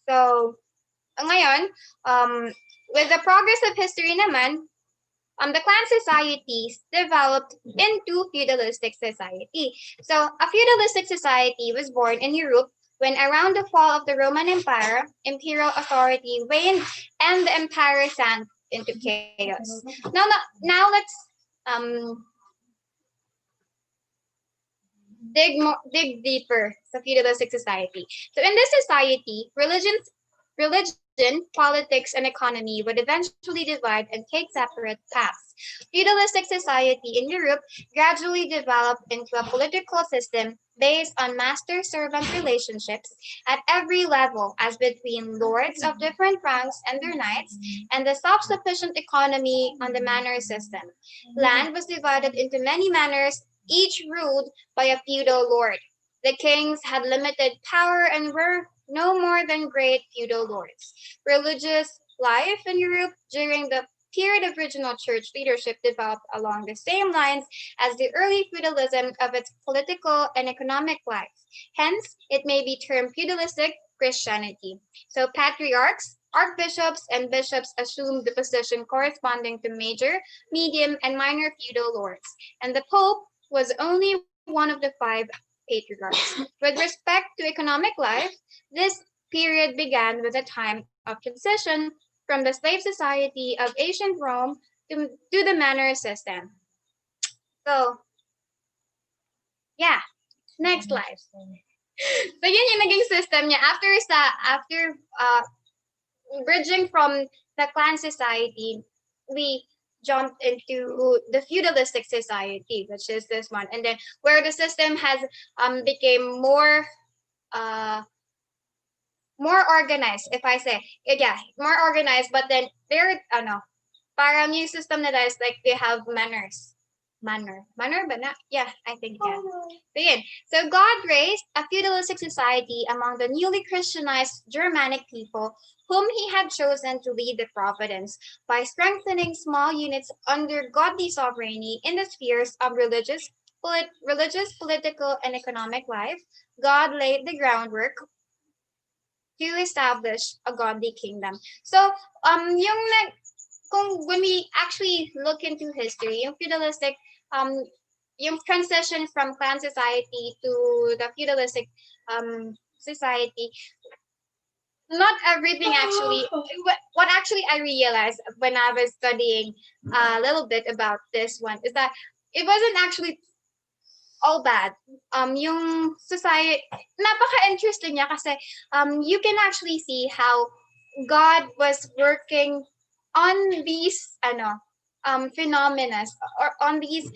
So, ngayon, with the progress of history naman, the clan societies developed into feudalistic society. So a feudalistic society was born in Europe when around the fall of the Roman Empire, imperial authority waned and the empire sank into chaos. Now let's dig deeper sa feudalistic society. So in this society, religion, politics, and economy would eventually divide and take separate paths. Feudalistic society in Europe gradually developed into a political system based on master-servant relationships at every level, as between lords of different ranks and their knights, and the self-sufficient economy on the manor system. Land was divided into many manors, each ruled by a feudal lord. The kings had limited power and were no more than great feudal lords. Religious life in Europe during the period of regional church leadership developed along the same lines as the early feudalism of its political and economic life. Hence, it may be termed feudalistic Christianity. So patriarchs, archbishops, and bishops assumed the position corresponding to major, medium, and minor feudal lords, and the Pope was only one of the 5 patriarchs. With respect to economic life, this period began with a time of transition from the slave society of ancient Rome to the manor system. So, yeah, next slide. So yun yung naging system niya after bridging from the clan society, we jumped into the feudalistic society, which is this one, and then where the system has became uh more organized, if I say yeah, more organized, but then they're parang yung system nila is like they have manners. Manner, but not, yeah, I think, yeah. So, yun. So God raised a feudalistic society among the newly Christianized Germanic people whom he had chosen to lead the Providence by strengthening small units under godly sovereignty in the spheres of religious, political, and economic life. God laid the groundwork to establish a godly kingdom. So, yung when we actually look into history, yung feudalistic, um, yung transition from clan society to the feudalistic society, not everything actually. What actually I realized when I was studying a little bit about this one is that it wasn't actually all bad. Yung society, napaka-interesting niya kasi you can actually see how God was working on these phenomena or on these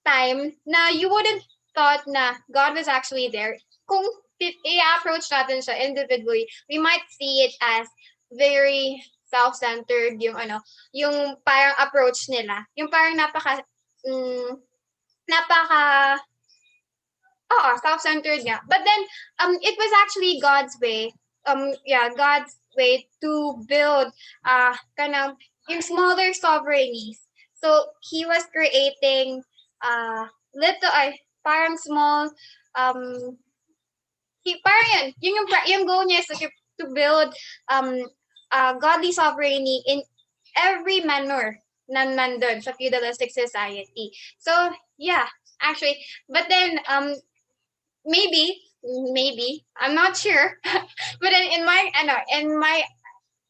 time na you wouldn't thought na God was actually there. Kung i-approach natin siya individually, we might see it as very self-centered yung parang approach nila. Yung parang napaka self-centered nga. But then it was actually God's way. God's way to build kind of yung smaller sovereignties. So he was creating little parang small parang yung goal niya is to build godly sovereignty in every manner na nandun sa feudalistic society. So yeah, actually, but then maybe I'm not sure, but then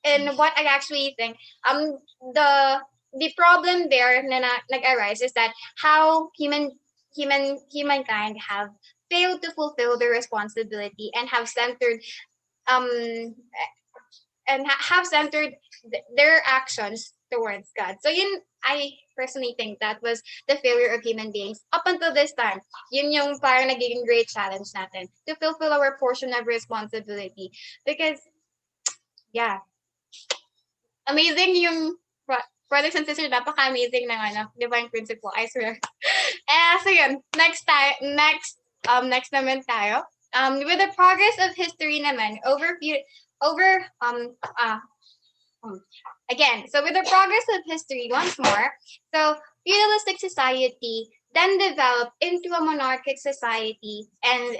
in what I actually think, the problem there na nag-arise is that how humankind have failed to fulfill their responsibility and have centered um have centered their actions towards God. So yun, I personally think that was the failure of human beings up until this time. Yun yung parang naging great challenge natin to fulfill our portion of responsibility. Because, yeah, amazing yung brothers and sisters, napaka-amazing ng divine principle, I swear. So yun, next naman tayo. With the progress of history naman, so with the progress of history once more, so feudalistic society then developed into a monarchic society and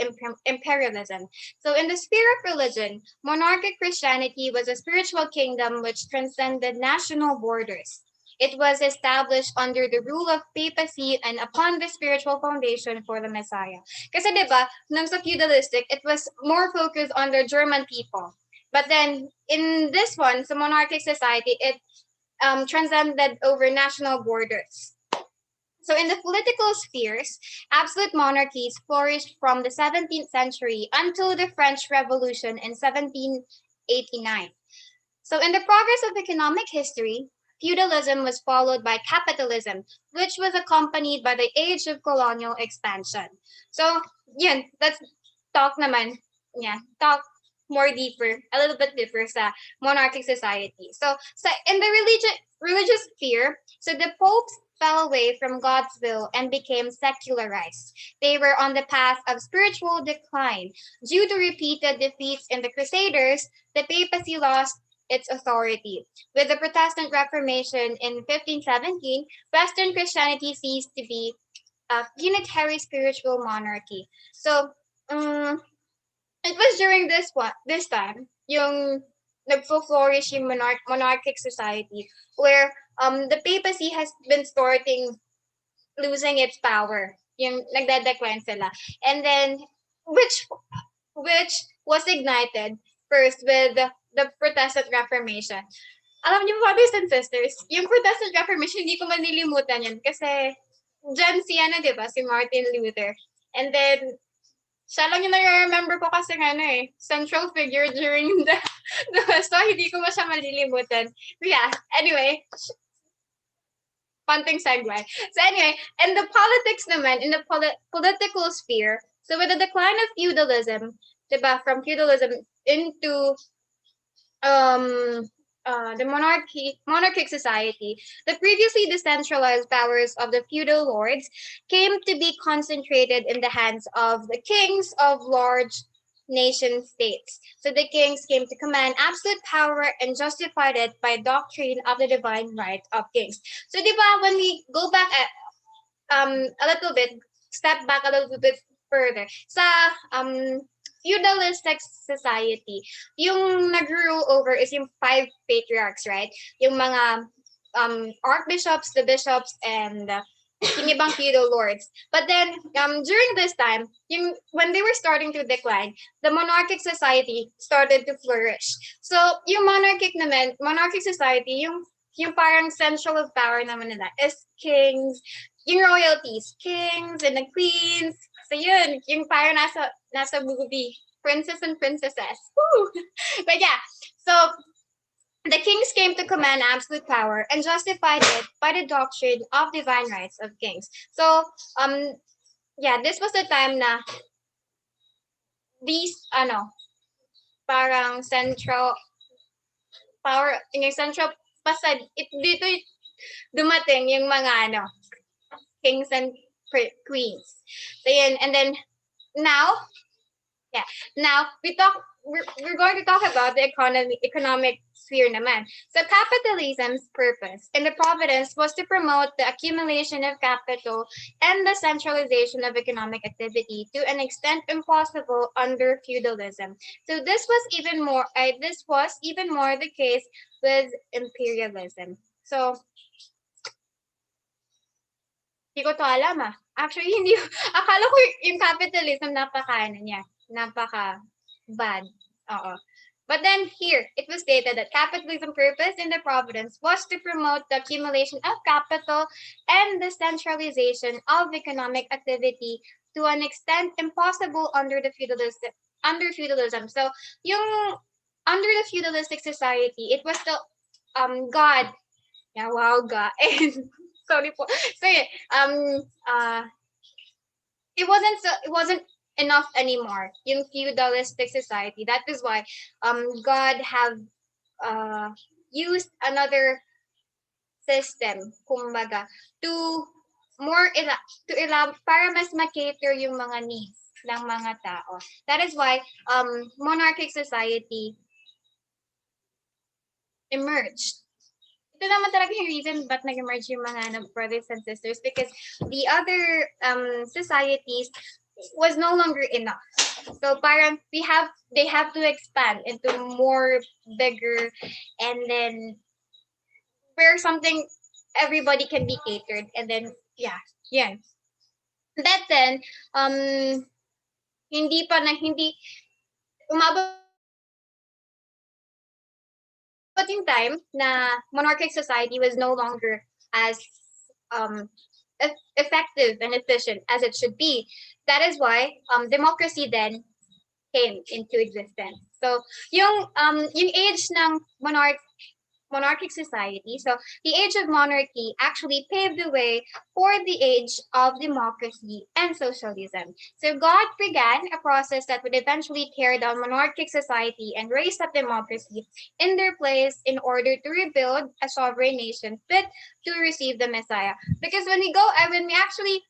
imperialism. So in the sphere of religion, monarchic Christianity was a spiritual kingdom which transcended national borders. It was established under the rule of papacy and upon the spiritual foundation for the Messiah. Kasi diba, nung sa feudalistic, it was more focused on the German people. But then in this one, the monarchic society, it transcended over national borders. So in the political spheres, absolute monarchies flourished from the 17th century until the French Revolution in 1789. So in the progress of economic history, feudalism was followed by capitalism, which was accompanied by the age of colonial expansion. So yun, let's talk more deeper, a little bit deeper sa monarchic society. So in the religious sphere, so the popes fell away from God's will and became secularized. They were on the path of spiritual decline. Due to repeated defeats in the Crusaders, the papacy lost its authority. With the Protestant Reformation in 1517, Western Christianity ceased to be a unitary spiritual monarchy. So, it was during this time, yung nagfo-flourish yung monarchic society, where the papacy has been losing its power. Yung nagdadecline sila. And then, which was ignited first with the Protestant Reformation. Alam niyo, brothers and sisters, yung Protestant Reformation, hindi ko manilimutan yan kasi dyan si, ano, di ba, si Martin Luther. And then, siya lang yung nare-remember ko kasi central figure during the so hindi ko siya malilimutan. Yeah, anyway, punting segue. So anyway, in the politics naman, in the political sphere, so with the decline of feudalism, diba, from feudalism into the monarchic society, the previously decentralized powers of the feudal lords came to be concentrated in the hands of the kings of large nation states. So the kings came to command absolute power and justified it by doctrine of the divine right of kings. So diba, when we go back a little bit, step back a little bit further, sa feudalistic society, yung nag-rule over is yung 5 patriarchs, right? Yung mga archbishops, the bishops, and yung ibang feudal lords. But then, during this time, when they were starting to decline, the monarchic society started to flourish. So, yung monarchic society, yung parang central of power naman nila is kings, yung royalties, kings and the queens. So yun, yung parang nasa movie, princess and princesses. Woo! But yeah, so the kings came to command absolute power and justified it by the doctrine of divine rights of kings. So, yeah, this was the time na these, parang central power, yung central pasad, dito dumating yung mga, kings and queens. So, yun. And then now we're going to talk about the economic sphere naman. So capitalism's purpose in the Providence was to promote the accumulation of capital and the centralization of economic activity to an extent impossible under feudalism. So this was even more the case with imperialism. So hindi ko to alam Actually, hindi. Akala ko yung capitalism napaka-bad. But then here, it was stated that capitalism purpose in the Providence was to promote the accumulation of capital and the centralization of economic activity to an extent impossible under feudalism. So, under the feudalistic society, it was the God. Yeah, wow, God. Sorry po. So, it wasn't enough anymore yung feudalistic society. That is why God have used another system, kumbaga, to para mas ma-cater yung mga needs ng mga tao. That is why monarchic society emerged. Ito naman talaga yung reason ba't nag-emerge yung mga brothers and sisters, because the other societies was no longer enough. So parang they have to expand into more bigger, and then where something everybody can be catered, and then yeah. That then hindi umabot yung time na monarchic society was no longer as effective and efficient as it should be. That is why democracy then came into existence. So yung age ng monarchic society, so the age of monarchy actually paved the way for the age of democracy and socialism. So God began a process that would eventually tear down monarchic society and raise up democracy in their place in order to rebuild a sovereign nation fit to receive the Messiah. Because when we actually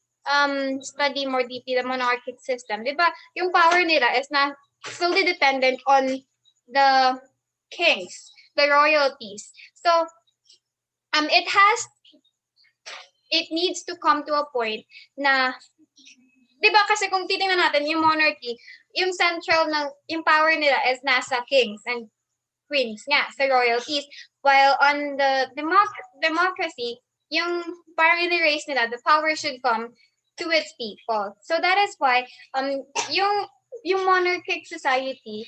study more deeply the monarchic system, diba, yung power nila is not solely dependent on the kings, the royalties. So it needs to come to a point na, di ba, kasi kung titingnan natin yung monarchy, yung yung power nila is nasa kings and queens nga, sa royalties. While on the democracy, yung parang in-erase nila, the power should come to its people. So that is why yung monarchic society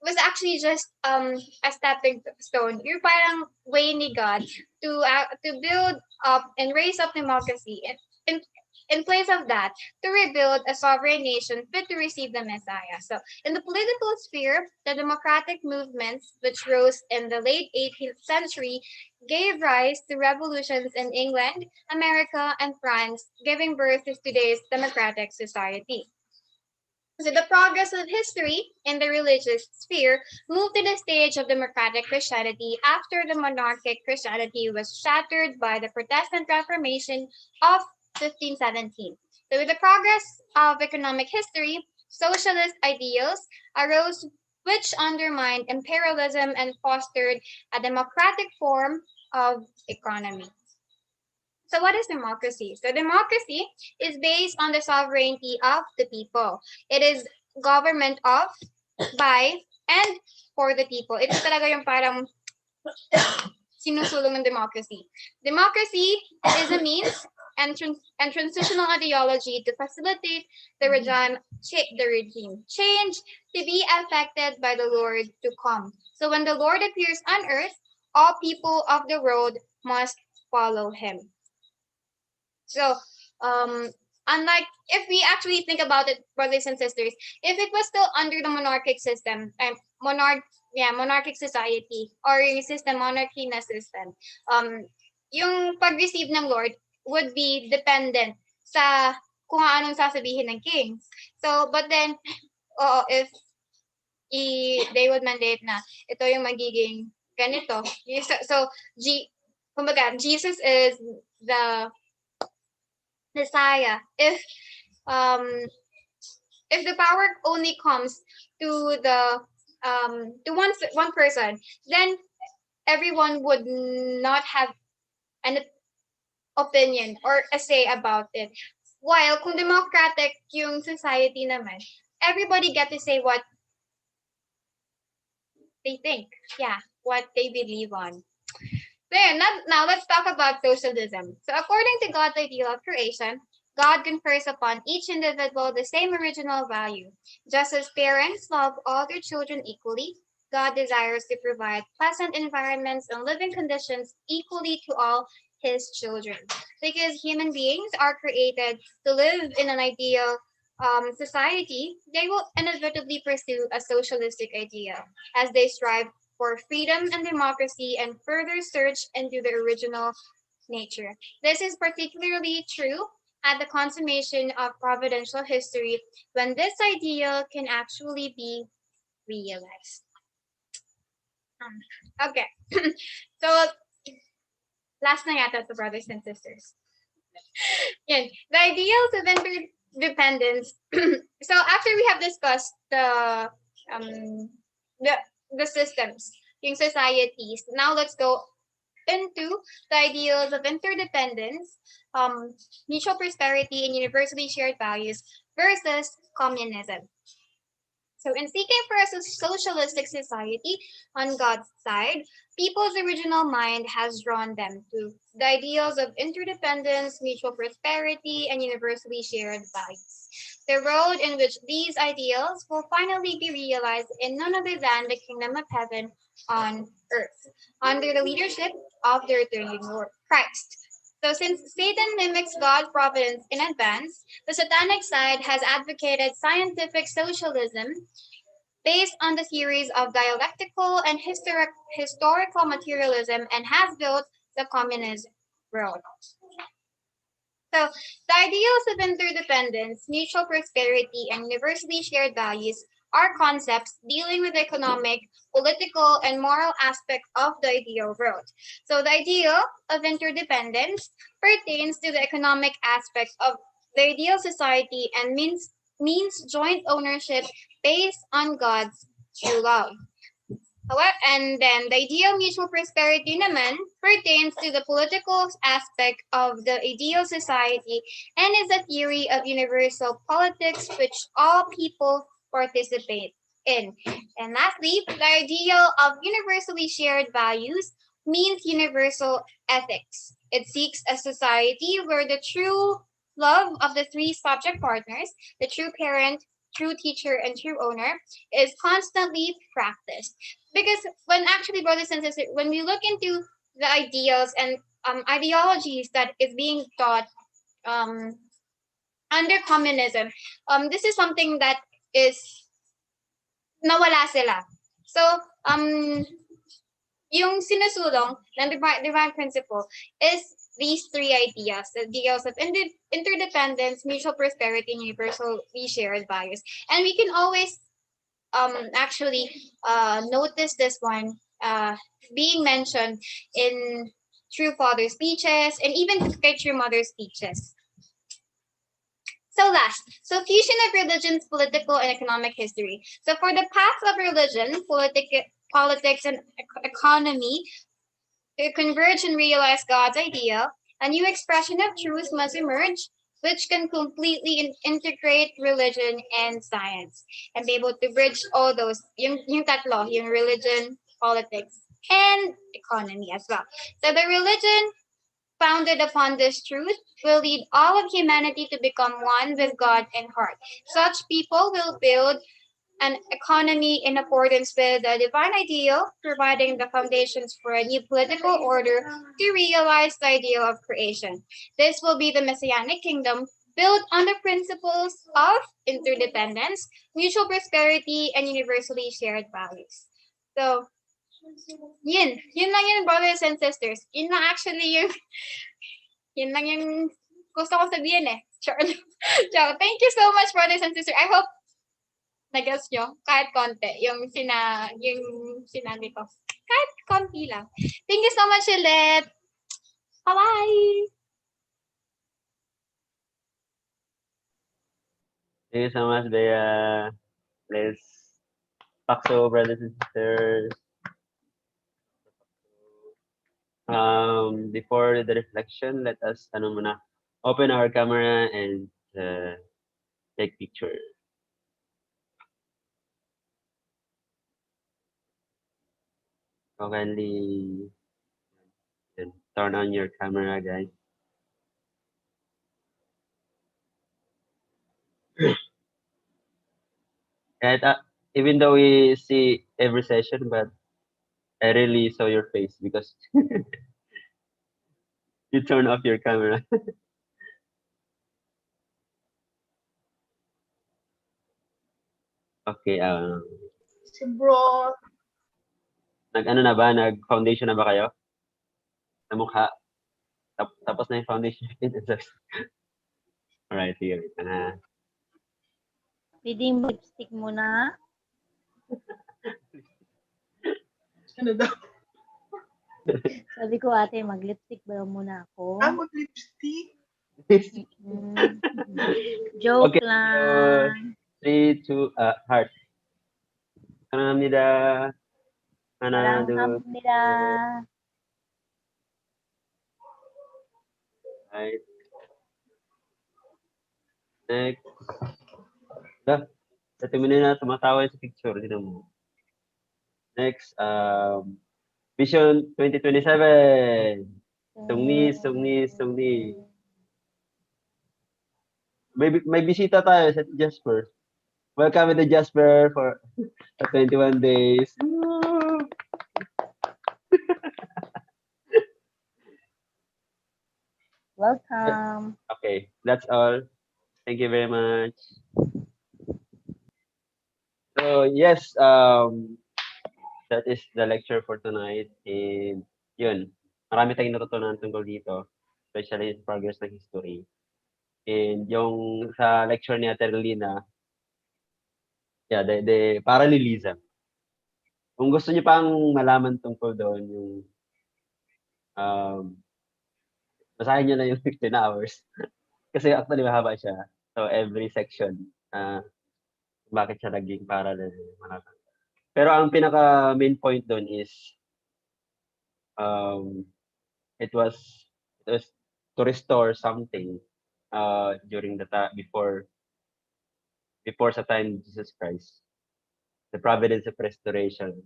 was actually just a stepping stone. You're parang way ni God to build up and raise up democracy. And in place of that, to rebuild a sovereign nation fit to receive the Messiah. So, in the political sphere, the democratic movements, which rose in the late 18th century, gave rise to revolutions in England, America, and France, giving birth to today's democratic society. So the progress of history in the religious sphere moved to the stage of democratic Christianity after the monarchic Christianity was shattered by the Protestant Reformation of 1517. So with the progress of economic history, socialist ideals arose which undermined imperialism and fostered a democratic form of economy. So what is democracy? So democracy is based on the sovereignty of the people. It is government of, by, and for the people. Ito talaga yung parang sinusulong ng democracy. Democracy is a means and transitional ideology to facilitate the regime change to be affected by the Lord to come. So when the Lord appears on earth, all people of the world must follow him. So, unlike if we actually think about it, brothers and sisters, if it was still under the monarchic system and monarchic society or yung system monarchy na system, yung pag-receive ng Lord would be dependent sa kung anong sasabihin ng king. So, but then, if they would mandate na ito yung magiging ganito. So, kumbaga, Jesus is the Messiah. If the power only comes to one person, then everyone would not have an opinion or a say about it. While kung democratic yung society naman, everybody get to say what they think. Yeah, what they believe on. There, now let's talk about socialism. So according to God's ideal of creation, God confers upon each individual the same original value. Just as parents love all their children equally, God desires to provide pleasant environments and living conditions equally to all his children. Because human beings are created to live in an ideal society, they will inevitably pursue a socialistic ideal as they strive for freedom and democracy and further search into the original nature. This is particularly true at the consummation of providential history when this ideal can actually be realized. Okay, so last na yata to brothers and sisters. Yan. The ideals of interdependence. So after we have discussed um the the systems, yung societies, now let's go into the ideals of interdependence, mutual prosperity, and universally shared values versus communism. So, in seeking for a socialistic society on God's side, people's original mind has drawn them to the ideals of interdependence, mutual prosperity, and universally shared values. The road in which these ideals will finally be realized in none other than the kingdom of heaven on earth, under the leadership of the returning Lord Christ. So, since Satan mimics God's providence in advance, the satanic side has advocated scientific socialism based on the theories of dialectical and historical materialism and has built the communist world. So, the ideals of interdependence, mutual prosperity, and universally shared values are concepts dealing with the economic, political, and moral aspect of the ideal world. So, the ideal of interdependence pertains to the economic aspect of the ideal society and means joint ownership based on God's true love. However, and then the ideal mutual prosperity naman pertains to the political aspect of the ideal society and is a theory of universal politics which all people participate in. And lastly, the ideal of universally shared values means universal ethics. It seeks a society where the true love of the three subject partners, the true parent, true teacher and true owner is constantly practiced. Because when actually, brothers and sisters, when we look into the ideals and ideologies that is being taught um, under communism, this is something that is nawala sila. So, yung sinusulong ng divine principle is these three ideas, the ideals of interdependence, mutual prosperity, and universally shared values. And we can always actually notice this one being mentioned in True Father speeches and even True Mother speeches. So last, so fusion of religion's political and economic history. So for the paths of religion, politics, and economy to converge and realize God's ideal, a new expression of truth must emerge, which can completely integrate religion and science and be able to bridge all those, yung tatlo, yung religion, politics, and economy as well. So the religion founded upon this truth will lead all of humanity to become one with God and heart. Such people will build an economy in accordance with the divine ideal, providing the foundations for a new political order to realize the ideal of creation. This will be the Messianic kingdom built on the principles of interdependence, mutual prosperity, and universally shared values. So, yun lang yun, brothers and sisters. Yun lang actually yun lang yung gusto ko sabihin eh. Sure. So, thank you so much, brothers and sisters. I hope nag-gets nyo kahit konti yung sinabi ko. Kahit konti lang. Thank you so much ulit. Bye-bye! Thank you so much, Bea. Let's pakso, brothers and sisters. Before the reflection, let us open our camera and take picture. So kindly turn on your camera, guys. And even though we see every session, but I really saw your face because you turn off your camera. Okay, Si bro, nag-foundation na ba kayo? Sa mukha? Tapos na yung foundation. Alright, here. Pwede mo lipstick muna. ano daw? Sabi ko, ate, mag-lipstick ba muna ako? Mag-lipstick? Joke Okay, lang. 3, 2, heart. 감사합니다. 하나, 둘, 감사합니다. right. Next. Sa tingin na tumatawa sa picture. Tignan mo. Next, Vision 2027. Sungni. May bisita tayo sa Jasper. Welcome to Jasper for 21 days. Welcome. Okay, that's all. Thank you very much. So yes, that is the lecture for tonight. And yun, marami tayong natutunan tungkol dito, especially sa progress ng history. And yung sa lecture ni Ate Relina, yeah, the parallelism. Kung gusto niyo pang malaman tungkol doon, yung basahin niyo na yung 15 hours. Kasi actually mahaba siya. So every section, bakit siya naging parallel. Pero ang pinaka main point doon is it was to restore something during the time before sa time of Jesus Christ. The providence of restoration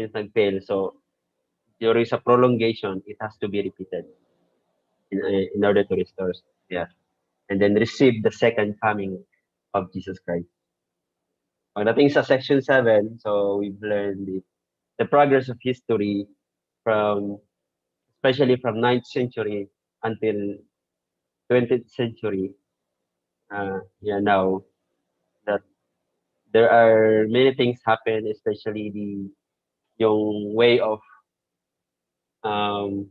since nag-fail. So during sa prolongation, it has to be repeated in order to restore. Yeah. And then receive the second coming of Jesus Christ. Pagdating sa section 7, so we've learned the progress of history from, especially from 9th century until 20th century. Yeah, now that there are many things happen, especially yung way of um,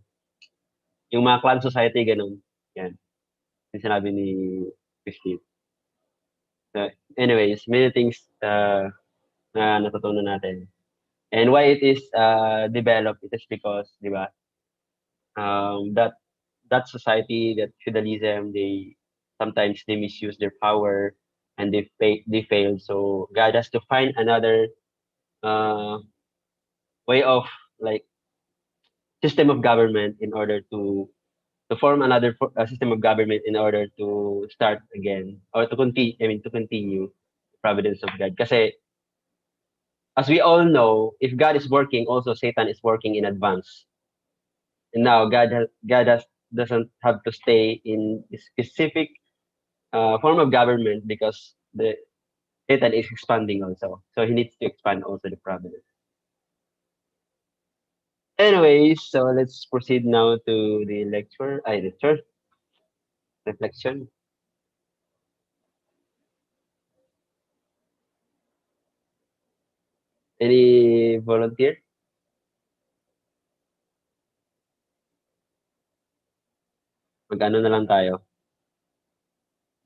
yung mga clan society, ganun. Yan, yung sinabi ni Christine. So, anyways, many things na natutunan natin. And why it is developed, it is because, di ba, that society, that feudalism, sometimes they misuse their power and they fail. So God has to find another uh, way of like system of government in order to form another system of government in order to start again or to continue. I mean to continue the providence of God. Kasi as we all know, if God is working, also Satan is working in advance. And now God doesn't have to stay in a specific form of government because the Satan is expanding also. So he needs to expand also the providence. Anyways, so let's proceed now to the lecture reflection. Any volunteer? Mag-ano na lang tayo.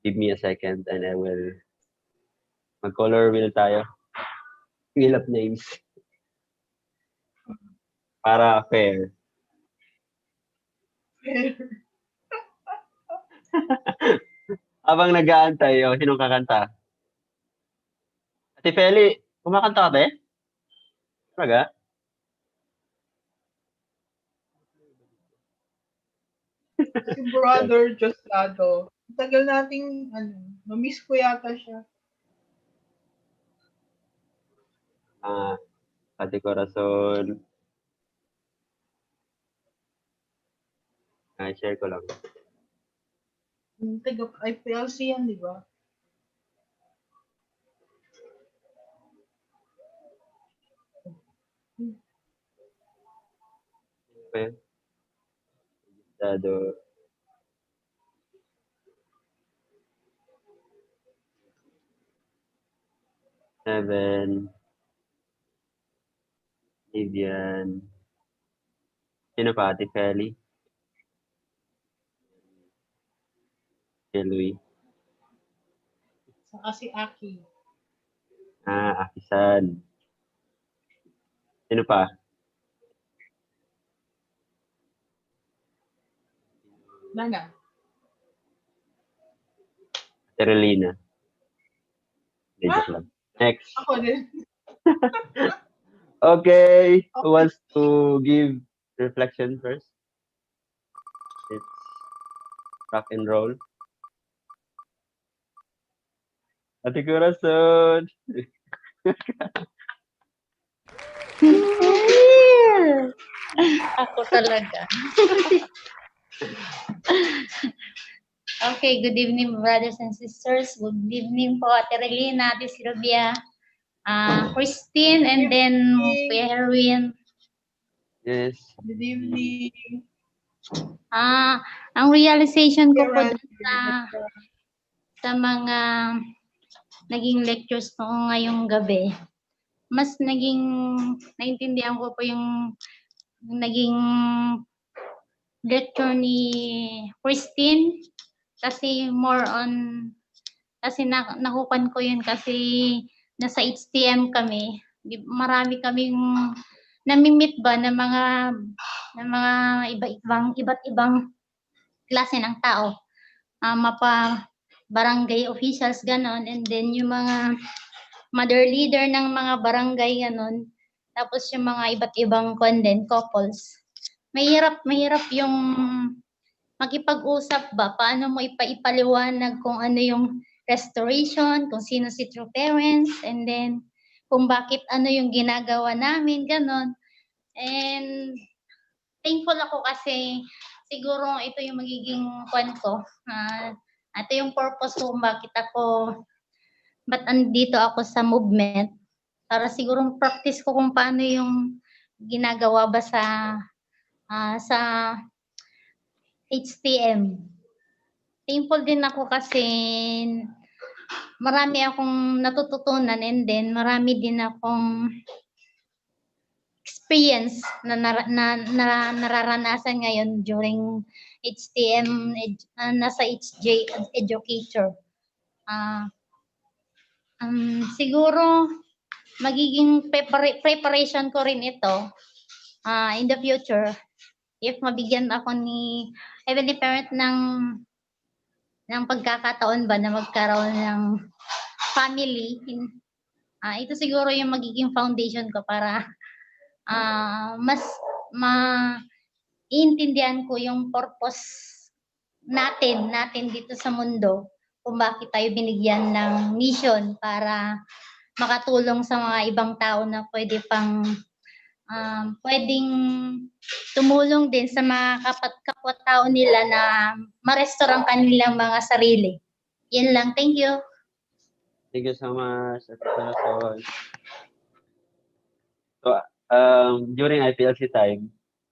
Give me a second and I will mag-color wheel tayo. Wheel of names. Para fair. Habang nag-aantay, sinong kakanta? Ate Feli, kumakanta ka ba eh? Talaga? Si Brother Josado. Tagal nating, na-miss ko yata siya. Ate Corazon. Share ko lang. Taga IPLC yan, di ba? Okay. Dado. Seven. Vivian. Sino pa? Ate Feli? Si Louie. Saka si Aki. Akisan. Sino pa? Nana. Terelina. Joke lang. Next. Ako din. Okay. Who wants to give reflection first? It's rock and roll. Ate Corazon. Ako talaga. Okay, good evening brothers and sisters. Good evening po Ate Relina, Ate Sylvia, Christine, and then Kuya Herwin. Yes. Good evening. Ang realization ko po dun sa mga naging lectures ko ngayong gabi, mas naintindihan ko po yung naging lecture ni Christine kasi more on kasi nakupan ko yun kasi nasa HTM kami. Marami kaming nami-meet ba ng mga iba't ibang klase ng tao. Mapa barangay officials ganon, and then yung mga mother leader ng mga barangay ganon. Tapos yung mga iba't ibang couples. Mahirap yung makipag-usap ba, paano mo ipaliwanag kung ano yung restoration, kung sino si true parents, and then kung bakit ano yung ginagawa namin, ganon. And thankful ako kasi siguro ito yung magiging kwan ko. Ito yung purpose ko kung bakit ako But andito ako sa movement para siguro practice ko kung paano yung ginagawa ba sa HTM. Thankful din ako kasi marami akong natututunan and then marami din akong experience na nararanasan ngayon during HTM, nasa HJ educator. Siguro magiging preparation ko rin ito in the future if mabigyan ako ni Heavenly Parent ng pagkakataon ba na magkaroon ng family. Ito siguro yung magiging foundation ko para mas iintindihan ko yung purpose natin dito sa mundo kung bakit tayo binigyan ng mission para makatulong sa mga ibang tao na pwedeng tumulong din sa mga kapwa-tao nila na ma-restore ang kanilang mga sarili. Yan lang. Thank you. Thank you so much, Ate Corazon. So, during IPLC time,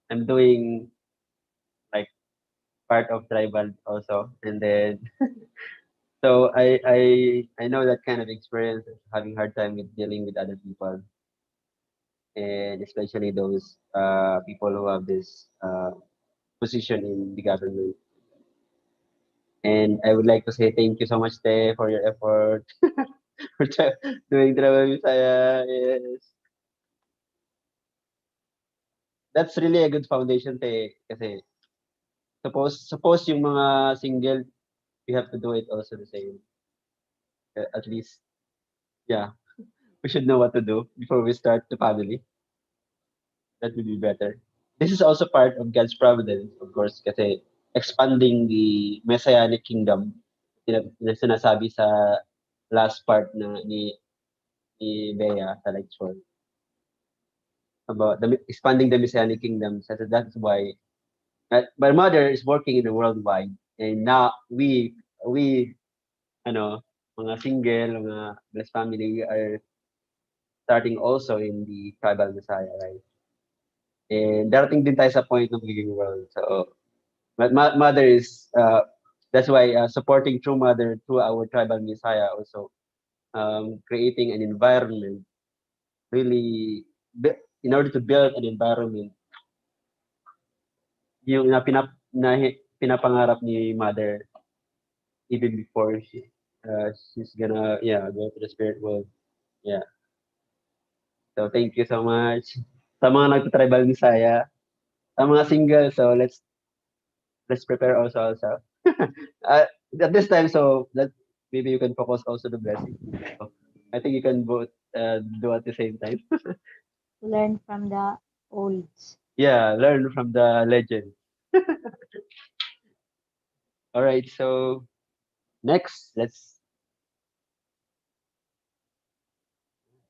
I'm doing like part of tribal also, and then so I know that kind of experience, having hard time with dealing with other people, and especially those people who have this position in the government. And I would like to say thank you so much, Te, for your effort for doing Travel Visaya. Yes. That's really a good foundation, Te. Kasi suppose yung mga single, you have to do it also the same. At least, yeah, we should know what to do before we start the family. That would be better. This is also part of God's providence, of course, kasi expanding the Messianic kingdom, na sinasabi sa last part na ni Bea sa lecture about expanding the Messianic kingdom. So that's why my mother is working in the worldwide, and now we ano mga single, mga blessed family are starting also in the tribal Messiah, right? And darating din tayo sa point ng magiging world. So, mother is, that's why supporting True Mother through our tribal Messiah also, creating an environment, really, in order to build an environment, yung pinapangarap ni mother, even before she's gonna, go to the spirit world. Yeah. So, thank you so much. Sa mga nagta-tribal Messiah, sa mga single, so let's prepare also. At this time, so that maybe you can focus also the blessing. So, I think you can both do at the same time. Learn from the olds. Yeah, learn from the legend. All right, so next, let's.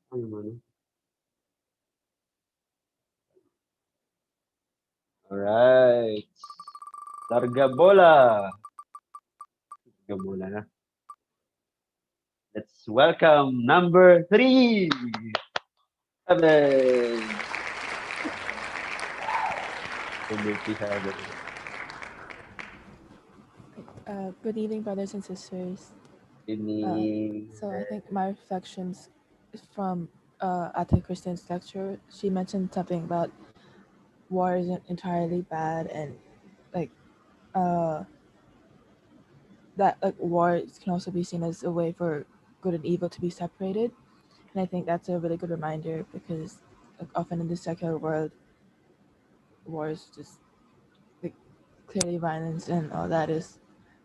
Ano naman? All right. Larga bola. Larga bola na. Let's welcome number 3. 7. Good evening, brothers and sisters. Evening. So I think my reflections from Ate Christian's lecture, she mentioned something about war isn't entirely bad, and like that war can also be seen as a way for good and evil to be separated. And I think that's a really good reminder because often in the secular world, war is just like clearly violence and all that is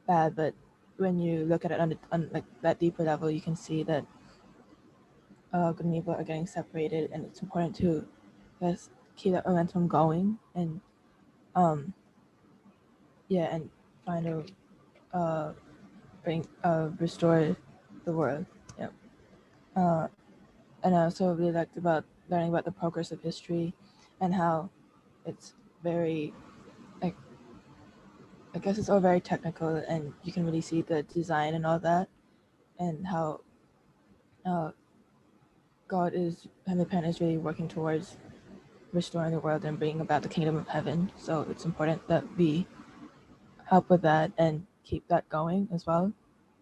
bad. But when you look at it on like that deeper level, you can see that good and evil are getting separated, and it's important to just keep that momentum going and and trying to restore the world. Yeah. And I also really liked about learning about the progress of history and how it's very like I guess it's all very technical and you can really see the design and all that and how God is, and the pen is really working towards restoring the world and bringing about the kingdom of heaven. So it's important that we help with that and keep that going as well.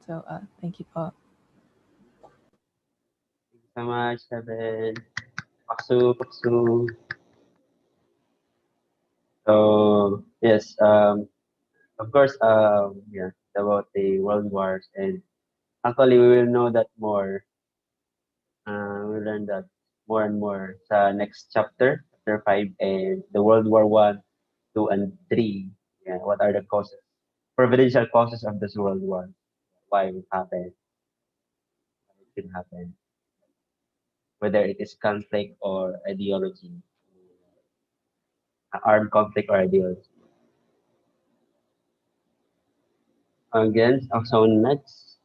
So thank you, Paul. Thank you so much, Kevin. Paksu, paksu. So yes, of course, yeah, about the world wars, and actually we will know that more. We'll learn that more and more sa next chapter, chapter 5, and the World War One, 2, and 3. Yeah, what are the causes, providential causes of this world war? Why it happened? Why it could happen? Whether it is conflict or ideology, armed conflict or ideology. Again, so next,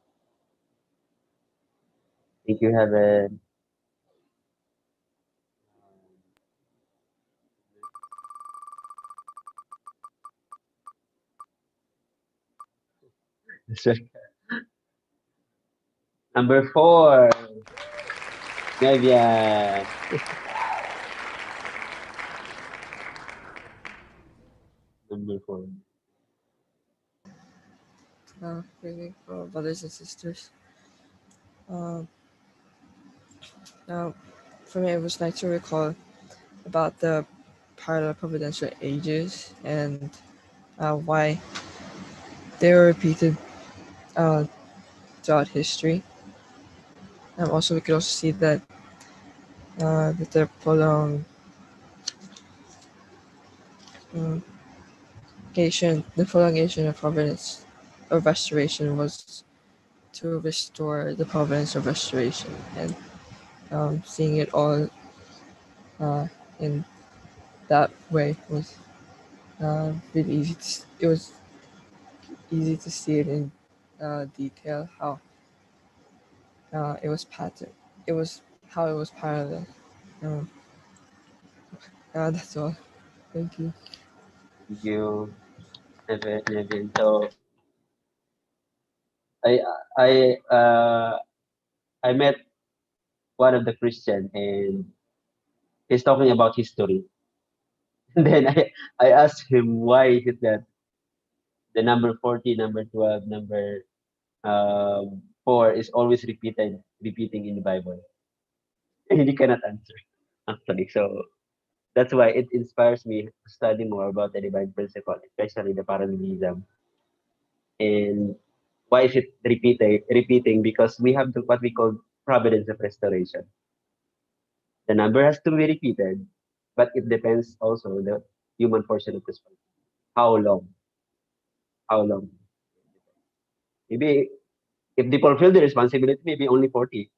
think you have a number 4, Nevian. Number 4. Greeting for brothers and sisters. Um, Now, for me, it was nice to recall about the parallel providential ages and why they were repeated uh, throughout history. Also, we could also see that um, the prolongation of providence of restoration was to restore the providence of restoration, and seeing it all in that way was really easy. It was easy to see it in detail how it was pattern. It was how it was parallel. Um, that's all. Thank you. Thank you, Nevian. So I I uh I met one of the Christian, and he's talking about history. And then I asked him why is it that the number 40, number 12, number 4 is always repeating in the Bible. And he cannot answer actually. So that's why it inspires me to study more about the divine principle, especially the parallelism. And why is it repeating? Because we have what we call providence of restoration. The number has to be repeated, but it depends also the human portion of this. How long? How long? Maybe if they fulfill the responsibility, maybe only 40,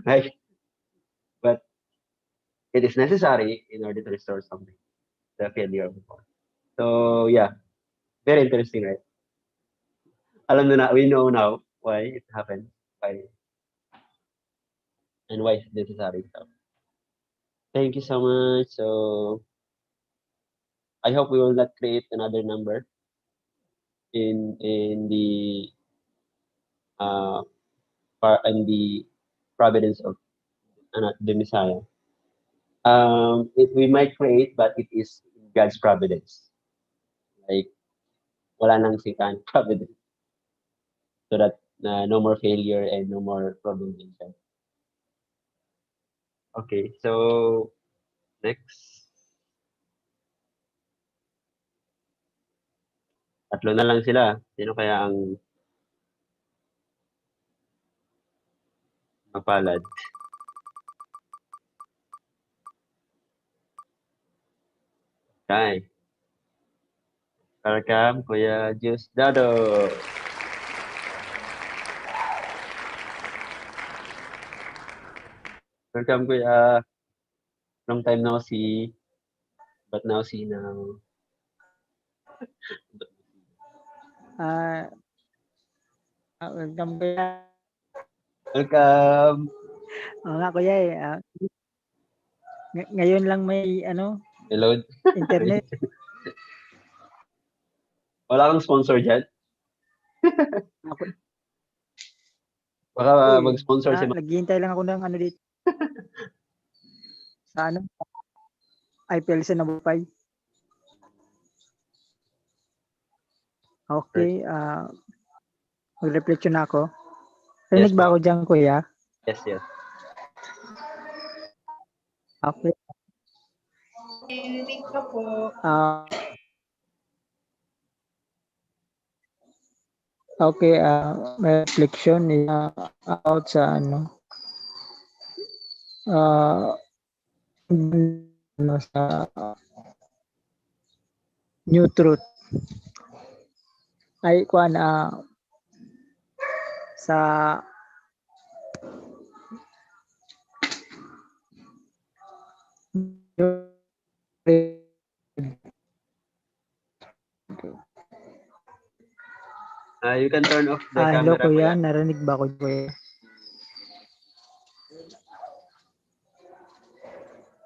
right? But it is necessary in order to restore something, the failure of the body. So yeah, very interesting, right? We know now why it happened, why and why it's necessary. So thank you so much. So I hope we will not create another number in the uh in the providence of the Messiah. We might create, but it is God's providence. Like wala nang sikan providence, so that no more failure and no more prolongation. Okay, so next. Tatlo na lang sila. Sino kaya ang mapalad? Okay. Welcome, Kuya Jus Dado. Welcome, Kuya. Long time no see, but now see now. Ah, welcome kuya. Welcome. Oo nga kuya eh. Ngayon lang may Reload. internet. Wala kang sponsor dyan? Ako, Baka mag-sponsor si naghihintay lang ako ng ano dito. Sa ano? IPL sa Nabupay. Okay, mag-reflection na ako. Rinig ba po. ako dyan, kuya? Yes, yes. Okay. Rinig ka po. Okay, my reflection is about sa ano, sa new truth. Ay, kuan sa You can turn off the hello camera, kuya, kuya. narinig ba ako kuya?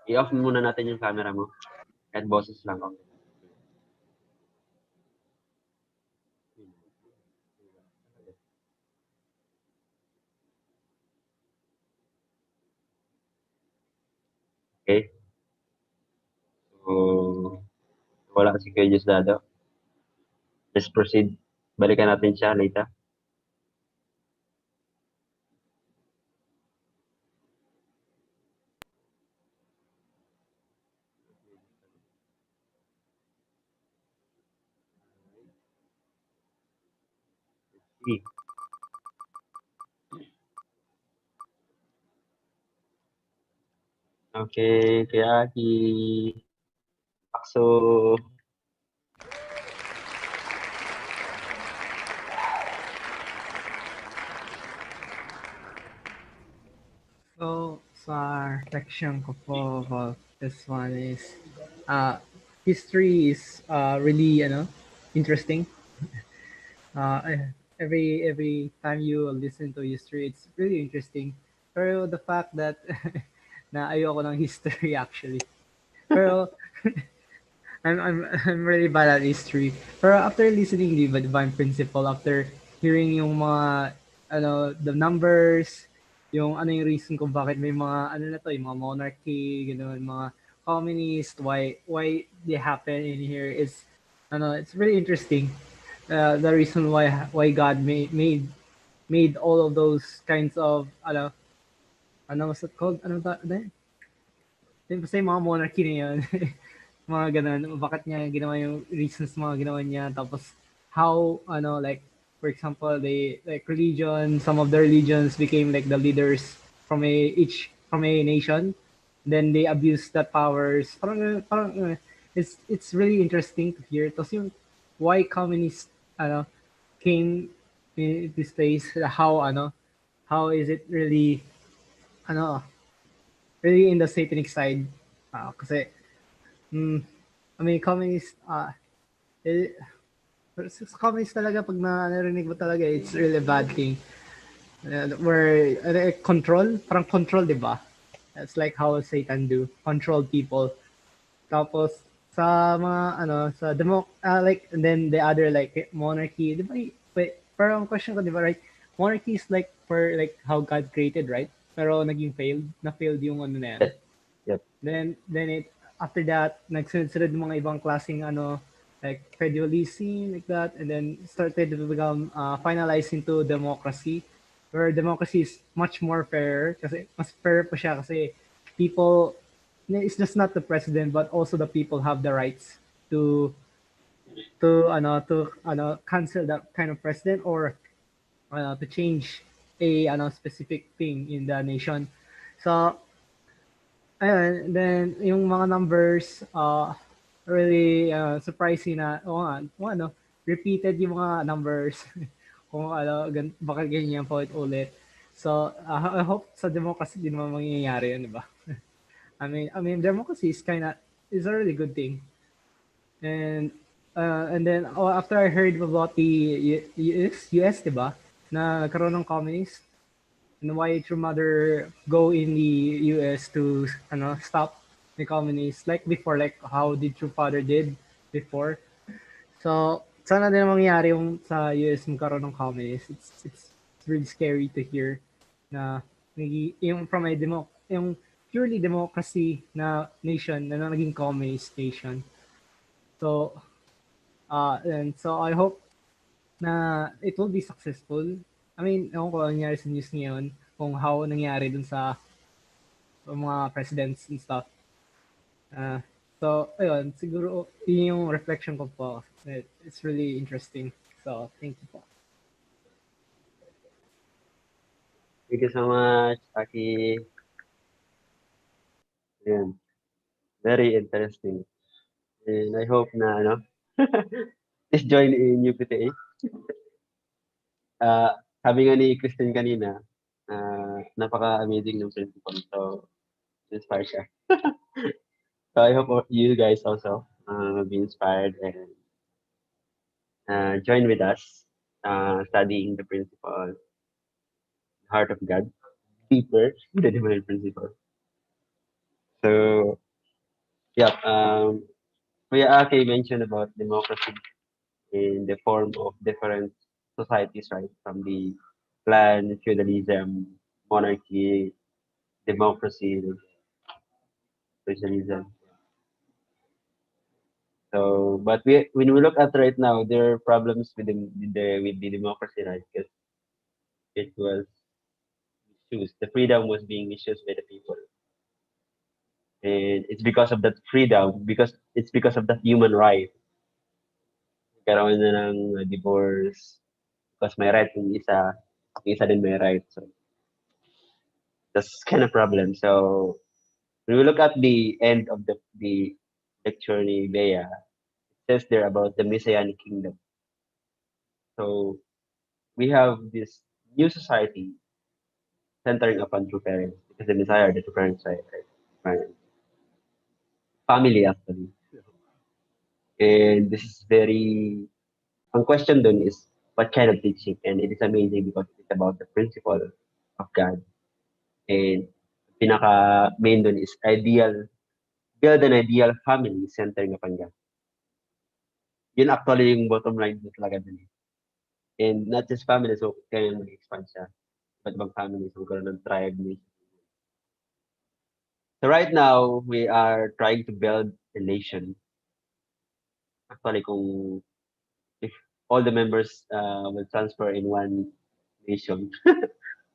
I-off muna natin yung camera mo. Kahit boses lang. Okay. Okay. So, wala si Kuya Diosdado. Let's proceed. Balikan natin siya later. See. Okay, Kuya Aki. Pakso. So, sa reflection ko po about this one is, history is really, interesting. Every time you listen to history, it's really interesting. Pero the fact that na ayoko ng history actually. Pero I'm really bad at history. Pero after listening the Divine Principle, after hearing yung mga the numbers, yung ano yung reason kung bakit may mga ano na to, yung mga monarchy, gano'n, mga communist, why they happen in here is it's really interesting. The reason why God made all of those kinds of ano was it called? Ano ba? Basta yung mga monarchy na yun. Mga ganun. Bakit niya ginawa yung reasons mga ginawa niya. Tapos, how, like, for example, they, like, religion, some of the religions became, like, the leaders from a nation. Then, they abuse that powers. It's really interesting to hear. Tapos yung, why communists, came in this place, how is it really, ano, really in the satanic side. Kasi, I mean, communist, eh, sa communist talaga, pag narinig mo talaga, it's really a bad thing. Where, control, parang control, di ba? That's like how Satan do, control people. Tapos, sa mga, sa like, and then the other, like, monarchy, di ba, wait, pero ang question ko, di ba, right? Monarchy is like, for, like, how God created, right? Pero naging na-failed yung ano na yan. Yep. Then it, after that, nagsunod-sunod ng mga ibang klaseng, like, feudalism, like that, and then started to become, finalized into democracy, where democracy is much more fair, kasi mas fair pa siya, kasi people, it's just not the president but also the people have the rights to cancel that kind of president or to change a specific thing in the nation. So ayun, then yung mga numbers really surprising na repeated yung mga numbers kung baka ganyan po ulit. So I hope sa democracy din naman mangyayari yun, di ba? I mean, democracy is a really good thing. And then after I heard about the US, diba, na nagkaroon ng communist, and why your mother go in the US to stop the communists like before, like how did your father did before. So sana din mangyari yung sa US magkaroon ng communist. It's it's really scary to hear na yung from a yung purely democracy na nation na naging communist nation. So, and so I hope na it will be successful. I mean, ewan ko ano nangyari sa news ngayon, kung how nangyari dun sa mga presidents and stuff. So, ayun, siguro yun yung reflection ko po. It's really interesting. So, thank you po. Thank you so much, Aki. Yan. Very interesting. And I hope na, ano, please join in UPTA. Sabi nga ni Christine kanina, napaka-amazing ng principal. So, inspire siya. So, I hope you guys also be inspired and join with us studying the principle, heart of God, deeper, the divine principle. So, yeah, Kuya Aki mentioned about democracy in the form of different societies, right? From the clan, feudalism, monarchy, democracy, socialism. So, but when we look at right now, there are problems with the democracy, right? Because it was misused. The freedom was being misused by the people, and it's because of that freedom, because of that human right. Karoon na ng divorce, because may right yung isa din may right. So, that's kind of problem. So, when we look at the end of the lecture ni Bea, it says there about the Messianic kingdom. So, we have this new society centering upon true parents because the Messiah are the true parents, right? Parents. Family, actually. And this is very, ang question dun is, what kind of teaching? And it is amazing because it's about the principle of God. And pinaka main dun is build an ideal family centering upon God. Yun actually yung bottom line dun talaga dun. And not just family, so kaya mag-expand siya. Iba't ibang family, so magkaroon ng tribe nation. So right now, we are trying to build a nation. Actually, if all the members will transfer in one nation,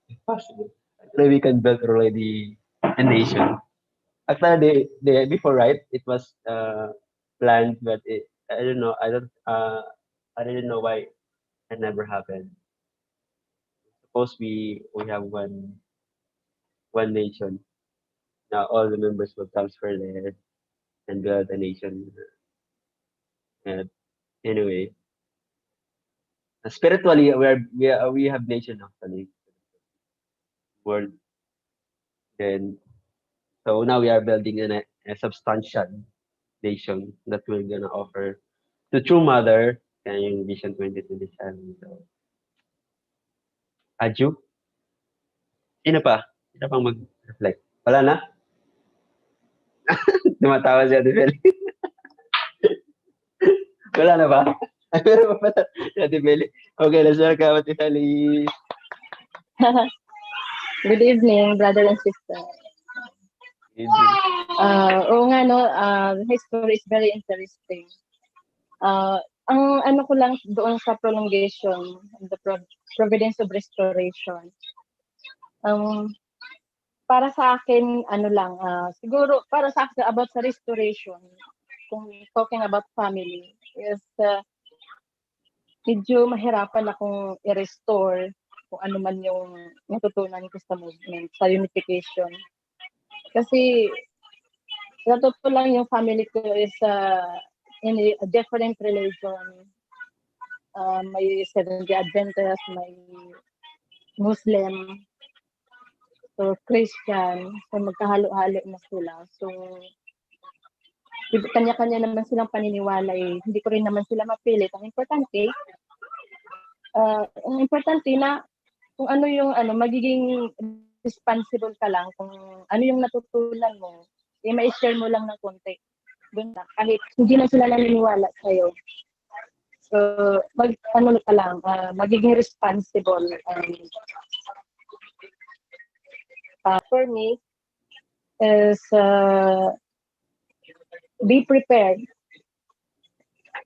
if possible, actually we can build already a nation. Actually, before, right, it was planned, but I don't know. I didn't know why it never happened. Suppose we have one nation. Now all the members will transfer there and build a nation. And anyway, spiritually, we have nation actually world. Then so now we are building a substantial nation that we're gonna offer to True Mother and yung Vision 2027. So, Aju, sino pa? Sino pang mag-reflect? Wala na? Tumatawa si Ate Beli. Wala na ba? Ay, meron pa pala si Ate Beli. Okay, let's welcome Ate Beli. Good evening, brother and sister. Oo nga, no, history is very interesting. Ang ano ko lang doon sa prolongation, the providence of restoration. Para sa akin, ano lang, siguro para sa akin about sa restoration, kung talking about family, is medyo mahirapan akong i-restore kung ano man yung natutunan ko sa movement, sa unification. Kasi sa totoo lang yung family ko is in a different religion. May Seventh-day Adventist, may Muslim, so Christian, so magkahalo-halo na sila. So kanya-kanya naman silang paniniwala hindi ko rin naman sila mapilit. Ang importante na kung ano yung magiging responsible ka lang kung ano yung natutunan mo, ma-share mo lang ng konti. Doon na, kahit hindi na sila naniniwala sa'yo. ano ka lang, magiging responsible. For me, is be prepared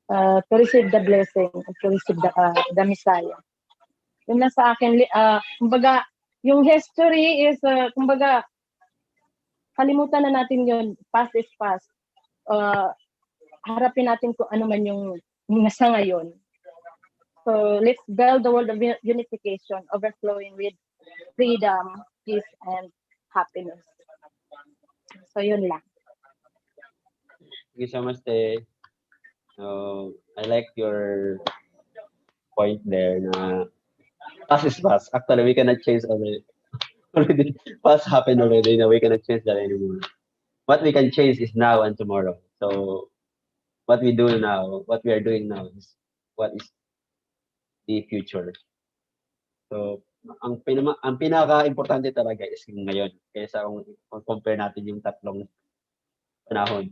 to receive the blessing, to receive the Messiah. Yung nasa akin, kumbaga, yung history is, kumbaga, kalimutan na natin yun. Past is past. Harapin natin kung ano man yung nasa ngayon. So, let's build the world of unification, overflowing with freedom, peace, and happiness. So, yun lang. Thank you so much, Te. I like your point there na past is past. Actually, we cannot change already. Past happened already. We cannot change that anymore. What we can change is now and tomorrow. So what we do now, what we are doing now is what is the future. So ang pinaka-importante talaga is yung ngayon. Kaysa kung compare natin yung tatlong panahon,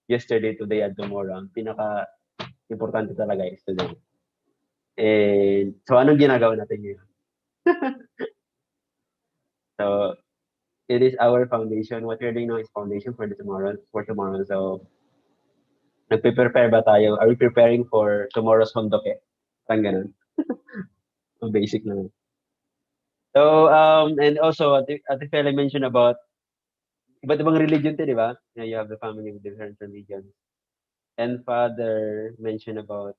yesterday, today, and tomorrow, ang pinaka-importante talaga is today. And so anong ginagawa natin ngayon? So it is our foundation. What we're doing now is foundation for tomorrow. So nagpe-prepare ba tayo? Are we preparing for tomorrow's hondoke? Parang ganun. Basic na. So, and also, Ate Fela mentioned about iba't ibang religion din, di ba? You have the family with different religions. And Father mentioned about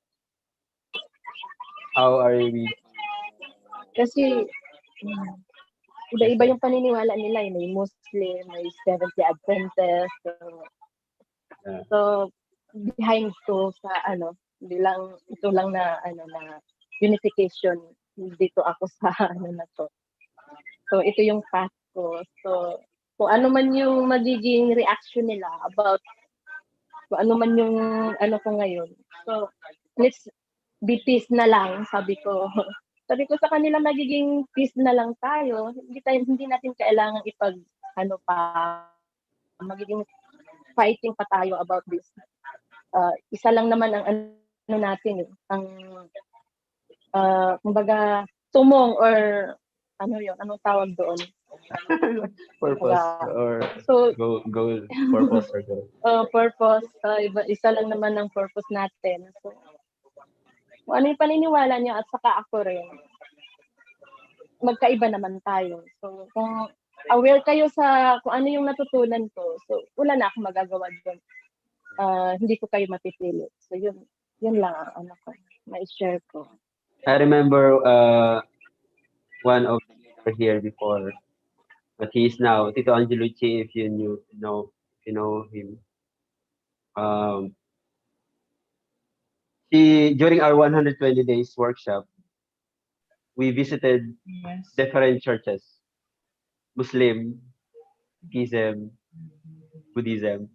how are we... Kasi, iba-iba yung paniniwala nila. May Muslim, may Seventh Day Adventist. So, behind ko sa ito lang na unification dito ako sa na to. So ito yung path ko. So kung ano man yung magiging reaction nila about kung ano man yung ko ngayon. So let's be peace na lang, sabi ko. Sabi ko sa kanila, magiging peace na lang tayo. Hindi natin kailangan magiging fighting pa tayo about this. Isa lang naman ang natin ang kumbaga tumong or anong tawag doon? Purpose or goal, purpose or goal. Purpose, isa lang naman ang purpose natin. So, kung ano yung paniniwala niya at saka ako rin, magkaiba naman tayo. So, kung aware kayo sa kung ano yung natutunan ko, so wala na akong magagawa doon. Hindi ko kayo mapipili. So, yun lang ang may share ko. I remember one of here before, but he is now Tito Angelucci. If you know him, during our 120 days workshop, we visited different churches, Muslim, Sikhism, Buddhism,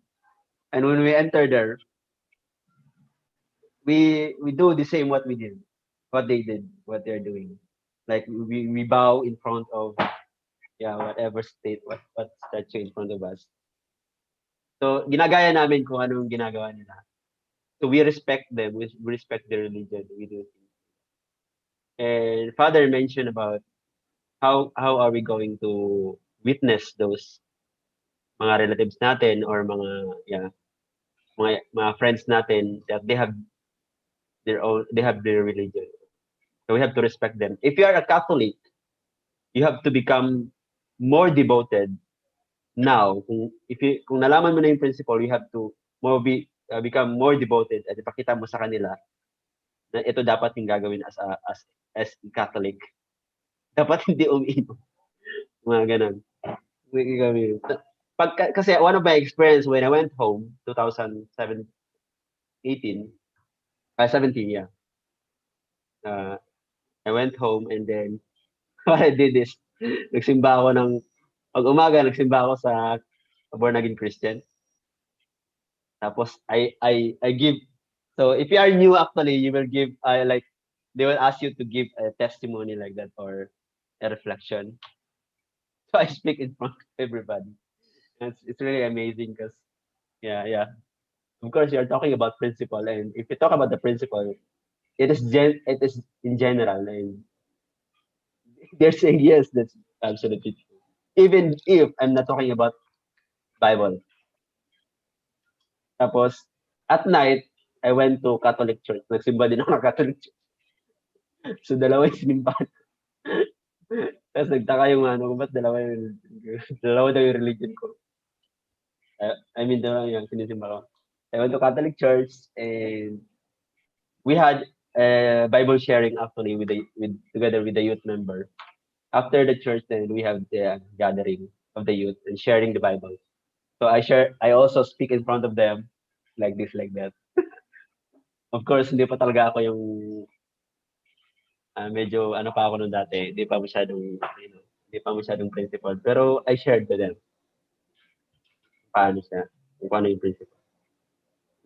and when we enter there, we do the same what we did, what they did, what they're doing. Like we bow in front of whatever state, what statue in front of us. So ginagaya namin kung anong ginagawa nila. So we respect them, we respect their religion, we do things. And Father mentioned about how are we going to witness those mga relatives natin or mga friends natin that they have their religion. So we have to respect them. If you are a Catholic, you have to become more devoted now. Kung nalaman mo na yung principle, you have to become more devoted at ipakita mo sa kanila na ito dapat yung gagawin as Catholic. Dapat hindi umiinom. Mga ganun. Kasi one of my experience when I went home, 2017, 17, yeah. I went home and then what I did is nagsimba ako pag umaga, nagsimba ako sa born again Christian. Tapos I give, so if you are new actually, you will give, they will ask you to give a testimony like that or a reflection. So I speak in front of everybody. And it's really amazing because, yeah. Of course, you're talking about principle. And if you talk about the principle, it is in general, and they're saying yes, that's absolutely true. Even if I'm not talking about Bible. Tapos, at night, I went to Catholic church. Nagsimba din ako ng Catholic church. So, dalawa yung sinimbahan. Tapos nagtaka yung ano, ba't dalawa daw yung religion ko. I mean, dalawa yung sinisimba ko. I went to Catholic church, and we had Bible sharing actually together with the youth member. After the church, then we have the gathering of the youth and sharing the Bible. So I also speak in front of them like this, like that. Of course, hindi pa talaga ako yung medyo ano pa ako nung dati, hindi pa masyadong, hindi pa masyadong principled. Pero I shared to them paano siya, kung paano yung principle.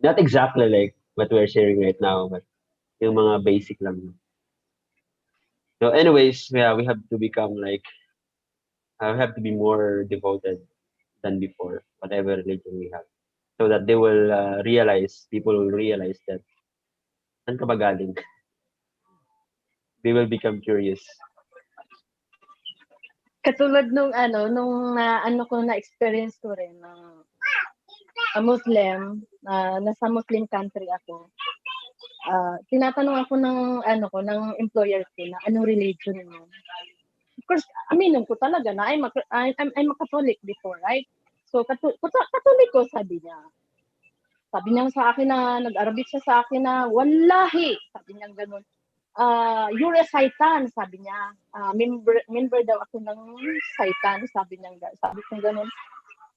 Not exactly like what we're sharing right now, but yung mga basic lang. So anyways, yeah, we have to become like, we have to be more devoted than before, whatever religion we have. So that they will people will realize that, saan ka ba galing? They will become curious. Katulad nung ano ko na experience ko rin na Muslim, nasa Muslim country ako. Tinatanong ako ng employer ko na anong religion mo. Of course, aminin ko talaga na I'm a Catholic before, right? So Catholic ko, sabi niya. Sabi niya sa akin na nag-Arabic siya sa akin na wallahi, sabi niya gano'n. You're a Satan, sabi niya. Member daw ako ng Satan, sabi niya. Sabi ko gano'n.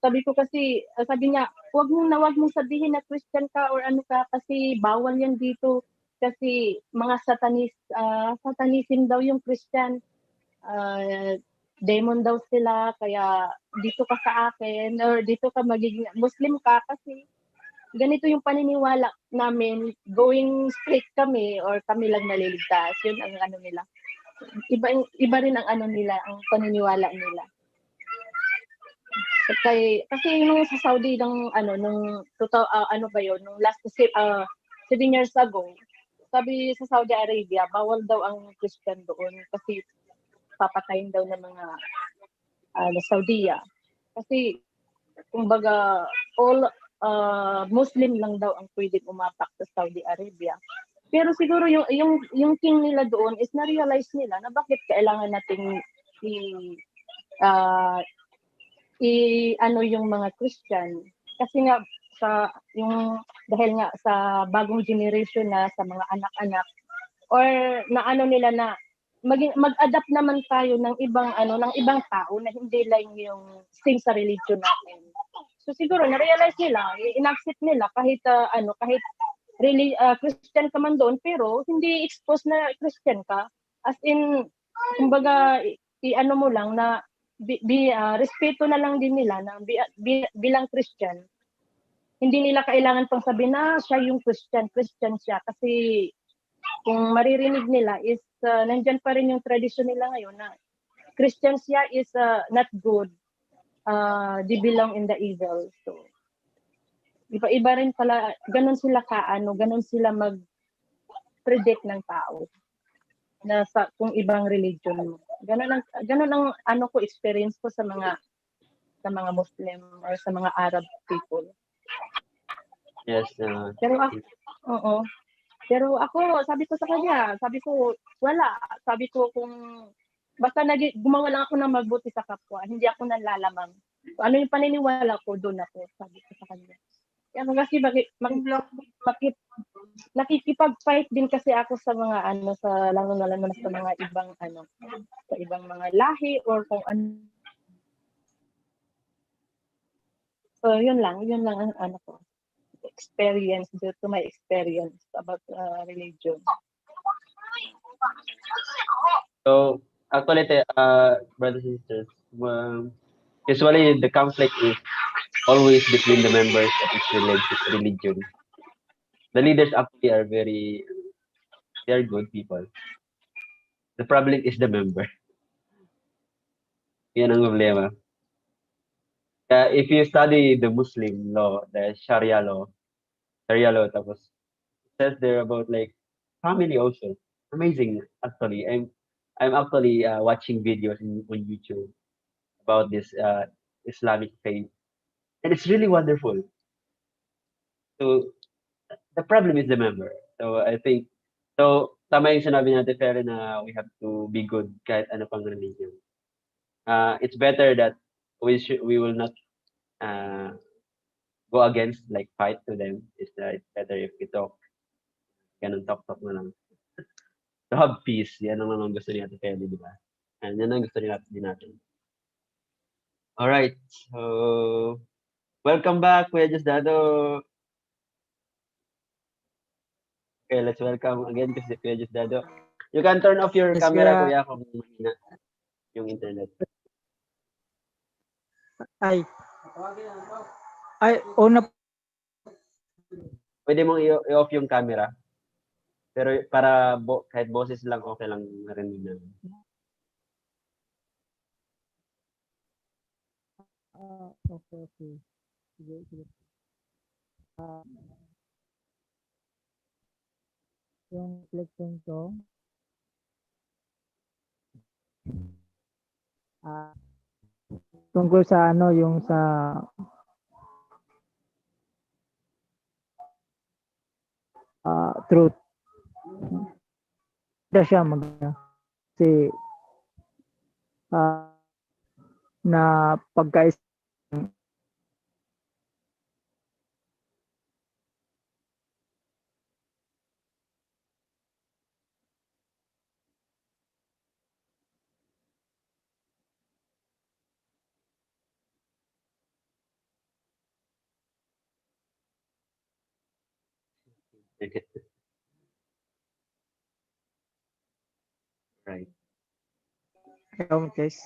Sabi ko kasi, sabi niya, wag mong sabihin na Christian ka or ano ka kasi bawal yan dito. Kasi mga satanism daw yung Christian. Demon daw sila, kaya dito ka sa akin or dito ka magiging Muslim ka kasi ganito yung paniniwala namin, going straight kami or kami lang naliligtas. Yun ang ano nila. Iba rin ang ano nila, ang paniniwala nila. Kasi nung sa Saudi nung nung nung last 7 years ago, sabi sa Saudi Arabia, bawal daw ang Christian doon kasi papatayin daw ng mga Saudiya. Kasi kumbaga all Muslim lang daw ang pwedeng umapak sa Saudi Arabia. Pero siguro yung king nila doon is na-realize nila na bakit kailangan nating yung mga Christian. Kasi nga dahil nga sa bagong generation na sa mga anak-anak or na nila na mag-adapt naman tayo ng ibang tao na hindi lang yung same sa religion natin. So siguro na-realize nila, in-accept nila kahit kahit really Christian ka man doon pero hindi exposed na Christian ka. As in kumbaga mo lang na respeto na lang din nila na bilang Christian. Hindi nila kailangan pang sabihin na siya yung Christian siya kasi kung maririnig nila is nandyan pa rin yung tradition nila ngayon na Christian siya is not good. They belong in the evil. So, iba rin pala, ganun sila ganun sila mag-predict ng tao na kung ibang religion mo. Ganun ang ko experience ko sa mga Muslim or sa mga Arab people. Yes. Pero ako, sabi ko sa kanya, wala. Sabi ko kung basta gumawa lang ako ng mabuti sa kapwa, hindi ako nanlalamang. So, ano yung paniniwala ko, doon ako, sabi ko sa kanya. Kaya kasi nakikipag-fight din kasi ako sa mga lalo na sa mga ibang sa ibang mga lahi or kung ano. So, yun lang ang ko. Experience due to my experience about religion. So actually, brothers and sisters, usually the conflict is always between the members of each religion. The leaders actually are they are good people. The problem is the member. Yan ang problema. If you study the Muslim law, the Sharia law, tapos it says there about like family also. Amazing, actually. I'm actually watching videos on YouTube about this Islamic faith, and it's really wonderful. So the problem is the member. So I think tama yung sinabi natin Ferry na we have to be good kahit ano pang religion. It's better that we will not uh, go against like fight to them. It's better if we talk ganun talk na lang. To have peace, yan ang naman gusto ni Ate Feli, di ba? And yan ang gusto ni din natin. Alright, so welcome back, Kuya Dado. Okay, let's welcome again kasi Kuya Dado. You can turn off your Yes, camera, kaya, Kuya, kung mahina yung internet. ay, una, Pwede mong i-off yung camera. Pero para kahit boses lang, okay lang narinig namin. okay. Sige. Ah, yung reflection ko, ah, tungkol sa ano, yung sa truth. Hindi siya kasi ah, na pagkais Right. yung case.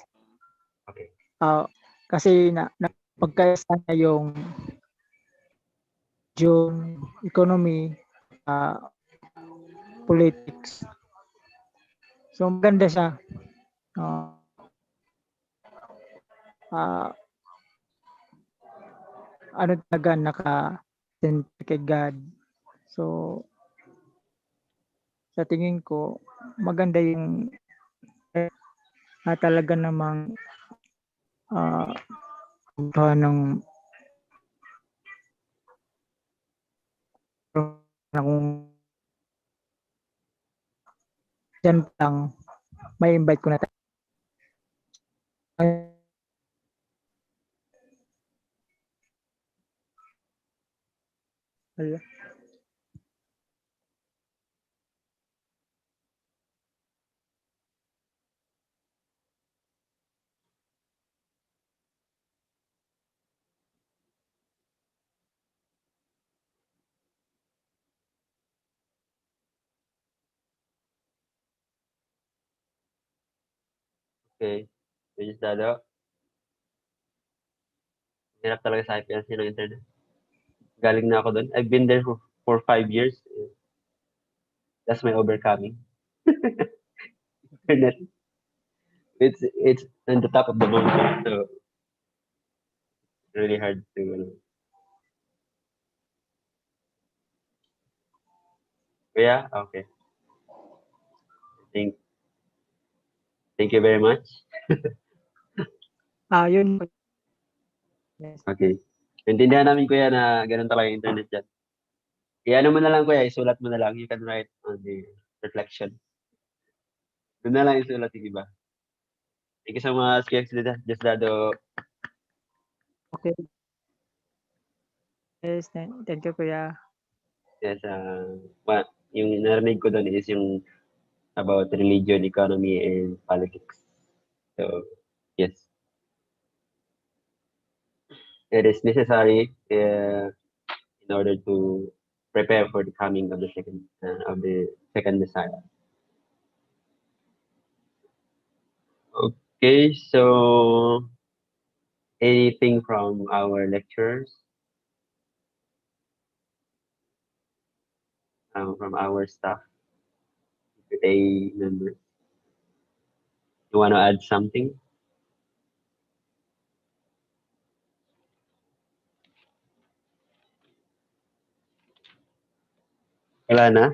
Okay. Kasi na pagkaisa na yung June economy, politics. So maganda siya. Ah, ano talaga naka-center kay God. So sa tingin ko maganda yung talaga namang ng na kung dyan lang may invite ko na tayo. Okay. Kuya Dado. Hirap talaga sa IPLC ng internet. Galing na ako doon. I've been there for 5 years. That's my overcoming. Internet. It's on the top of the mountain, so really hard to. Yeah. Okay. Thank. Thank you very much. Yun. Yes. Okay. Intindihan namin kuya na ganun talaga yung internet dyan. Kaya ano mo na lang kuya, isulat mo na lang. You can write on the reflection. Doon na lang isulat yung iba. Thank you so much, Kuya Just Dado. Okay. Yes, thank you kuya. Yes, yung narinig ko doon is yung about religion, economy, and politics. So, yes. It is necessary in order to prepare for the coming of the second Messiah. Okay, so anything from our lecturers, from our staff, today members, you want to add something? Wala na?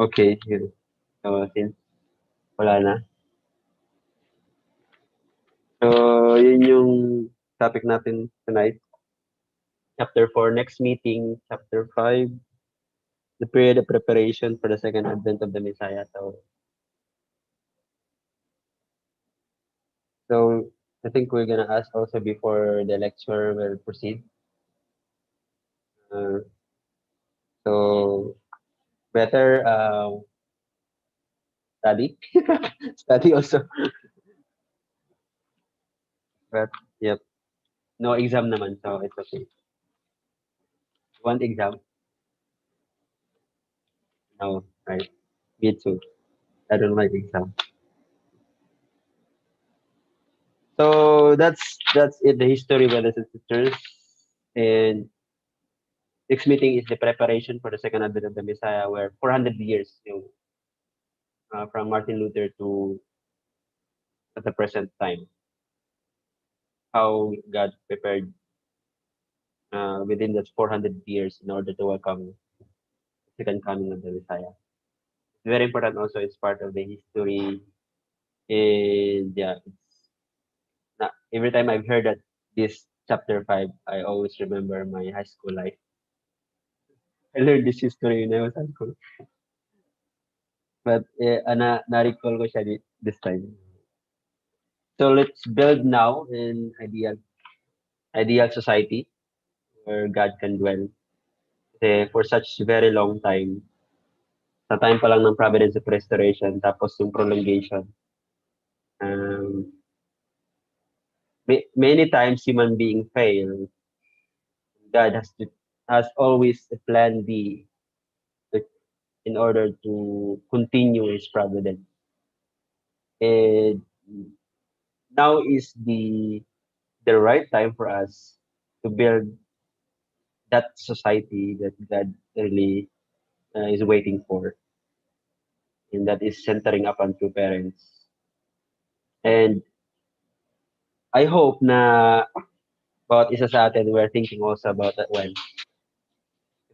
Okay, yun. So, since wala na. So, yun yung topic natin tonight. Chapter 4, next meeting, chapter 5, the period of preparation for the second advent of the Messiah. So I think we're gonna ask also before the lecture will proceed. Uh, so better study, study also. But yep, no exam naman, so it's okay. One exam, no, right? Me too. I don't like exam. So that's it. The history, brothers and sisters, and next meeting is the preparation for the second advent of the Messiah, where 400 years, from Martin Luther to at the present time, how God prepared within that 400 years in order to welcome the second coming of the Messiah. Very important also, it's part of the history. And yeah, it's not, every time I've heard that this chapter 5, I always remember my high school life. I learned this history when I was high school. But na-recall ko siya this time. So let's build now an ideal society where God can dwell. Kasi for such very long time, sa time pa lang ng Providence of Restoration, tapos yung prolongation, um, many times human being fail. God has always a plan B to- in order to continue His providence. And now is the right time for us to build that society that God really is waiting for, and that is centering upon two parents. And I hope na bawat isa sa atin, we're thinking also about that one.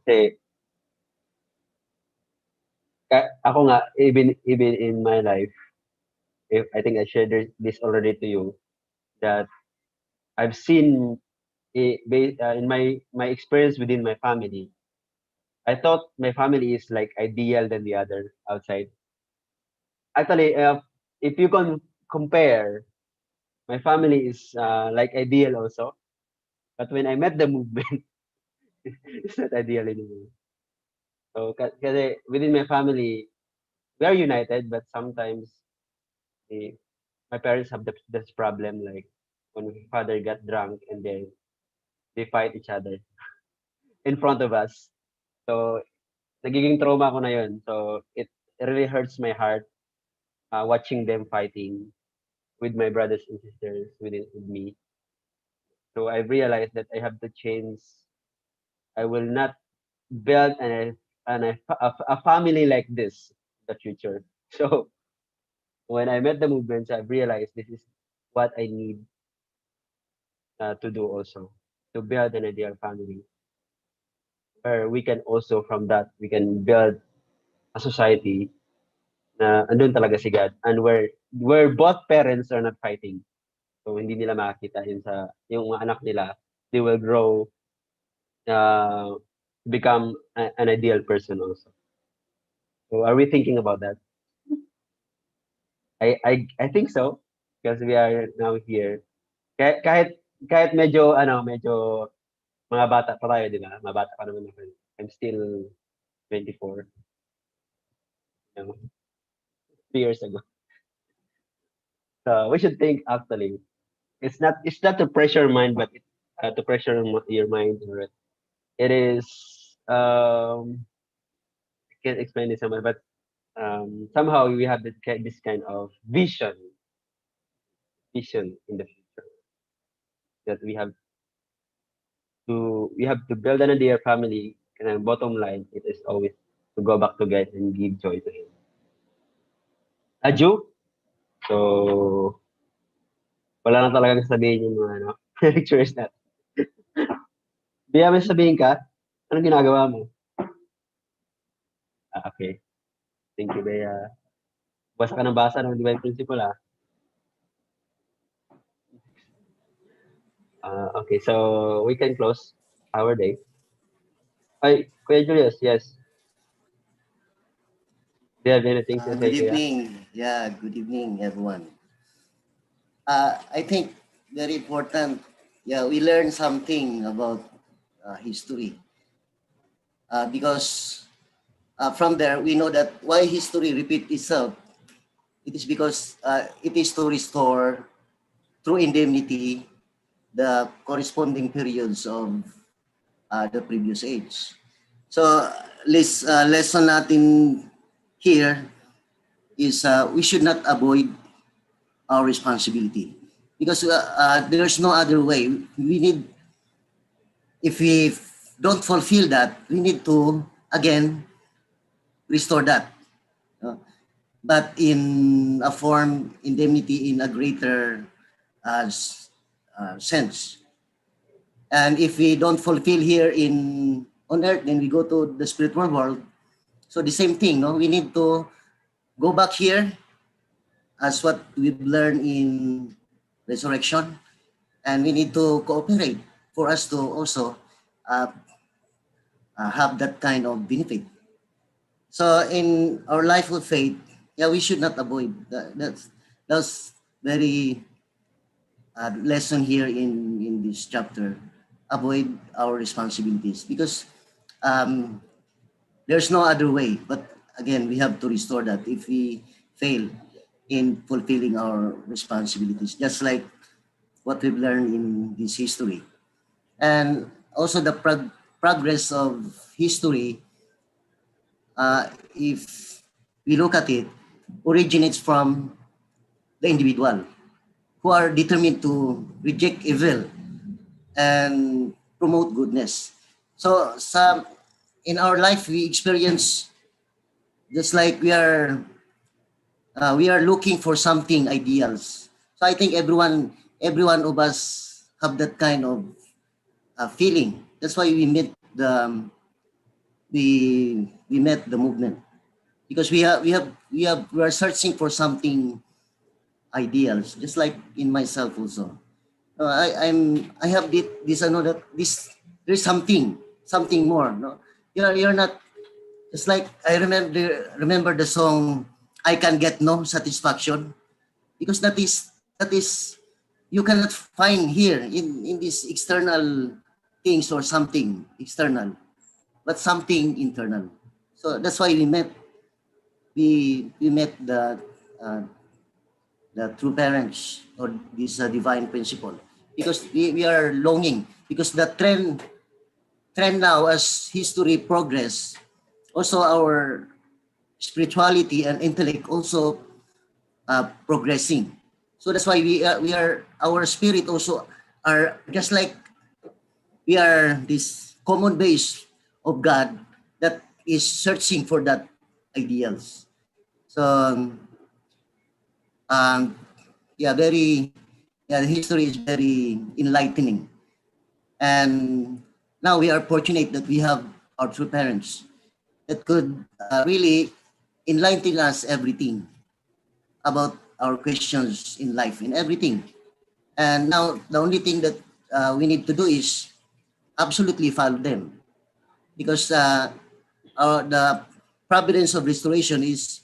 Kasi ako nga, even in my life, if I think I shared this already to you, that I've seen in my experience within my family. I thought my family is like ideal than the other outside. Actually, if you can compare, my family is like ideal also. But when I met the movement, it's not ideal anymore. So, kasi within my family, we are united, but sometimes eh, my parents have this problem, like when my father got drunk and then they fight each other in front of us. So, nagiging trauma ko na yun. So, it really hurts my heart watching them fighting with my brothers and sisters with me. So, I realized that I have to change. I will not build a family like this in the future. So, when I met the movements, I realized this is what I need to do also, to build an ideal family where we can also from that we can build a society na andun talaga si God, and where both parents are not fighting. So hindi nila makita yun sa yung mga anak nila, they will grow uh, become an ideal person also. So are we thinking about that? I think so, because we are now here. Kahit medyo mga bata pa tayo, di ba? Mga bata pa naman ako. I'm still 24, 3 years ago. So we should think actually. It's not to pressure mind, but to pressure your mind. Or it is I can't explain this someone, but somehow we have this kind of vision in the future that we have to build an idea family, and then bottom line it is always to go back to God and give joy to Him. Adjo. So wala na talagang sabihin yung mga lectures natin. Di may sabihin ka, anong ginagawa mo? Okay. Thank you, Bea. Basa ka ng basa ng Divine Principle, ah. Okay, so we can close our day. Ay, Kuya Julius, yes. Do you have anything to say, Good Kuya? evening. Yeah, good evening, everyone. I think very important. Yeah, we learn something about history because from there we know that why history repeat itself. It is because it is to restore through indemnity the corresponding periods of the previous age. So, lesson natin here is we should not avoid our responsibility because there's no other way. We need, if we don't fulfill that, we need to again restore that. Uh, but in a form, indemnity in a greater sense. And if we don't fulfill here in on earth, then we go to the spiritual world. So the same thing, no? We need to go back here as what we've learned in resurrection, and we need to cooperate for us to also uh, have that kind of benefit. So in our life of faith, yeah, we should not avoid that. That's very lesson here in this chapter. Avoid our responsibilities because um, there's no other way. But again, we have to restore that if we fail in fulfilling our responsibilities, just like what we've learned in this history. And also the progress of history, if we look at it, originates from the individual who are determined to reject evil and promote goodness. So in our life, we experience just like we are looking for something ideals. So I think everyone of us have that kind of feeling. That's why we met the movement because we are searching for something ideals, just like in myself also. I have this I know that this there's something more. No, you're not just like I remember the song I Can Get No Satisfaction because that is you cannot find here in these external things or something external, but something internal. So that's why we met uh, the true parents or this divine principle because we are longing because the trend now as history progress also our spirituality and intellect also progressing. So that's why we are our spirit also are just like we are this common base of God that is searching for that ideals. So um, yeah, the history is very enlightening, and now we are fortunate that we have our true parents that could really enlighten us everything about our questions in life and everything. And now the only thing that we need to do is absolutely follow them because the providence of restoration is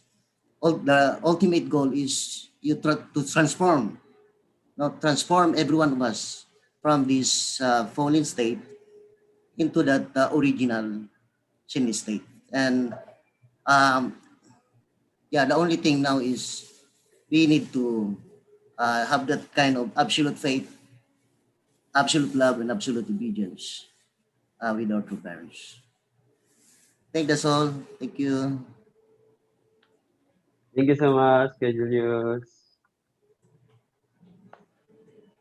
the ultimate goal is you try to transform every one of us from this fallen state into that original sin state. And um, yeah, the only thing now is we need to have that kind of absolute faith, absolute love, and absolute obedience with our true parents. I think that's all. Thank you. Thank you so much, Kuya Julius.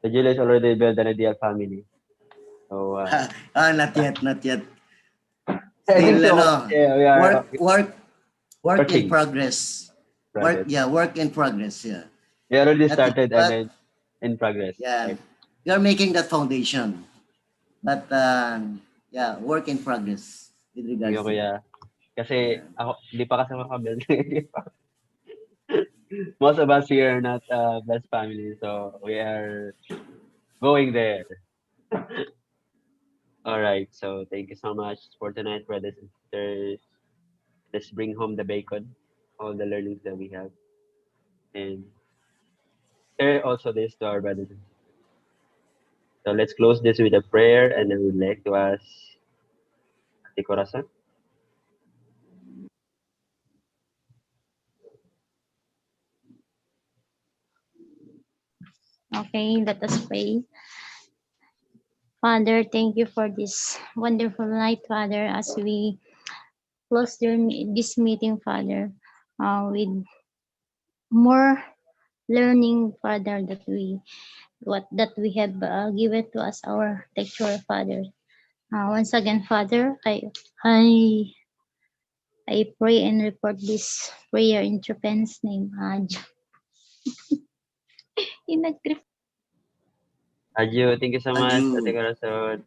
Kuya Julius already built an ideal family. So, Not yet, not yet. I think Still, so. Yeah, we are work in working progress. progress. Work in progress. Yeah, We already not yet, started and but then in progress. yeah, Right? we are making that foundation. But yeah, work in progress with Thank regards you, to that. Kuya. Kasi ako, hindi pa kasi makabuild. Most of us here are not blessed family, so we are going there. All right, so thank you so much for tonight, brothers and sisters. Let's bring home the bacon, all the learnings that we have, and share also this to our brothers and sisters. So let's close this with a prayer, and then we'd like to ask Ate Corazon. Okay, let us pray. Father, thank you for this wonderful night, Father, as we close this meeting, Father, with more learning, Father, that we have given to us our lecturer, Father. Once again, Father, I pray and report this prayer in Japan's name. Adyo, thank you so much, Ate Adieu. Corazon.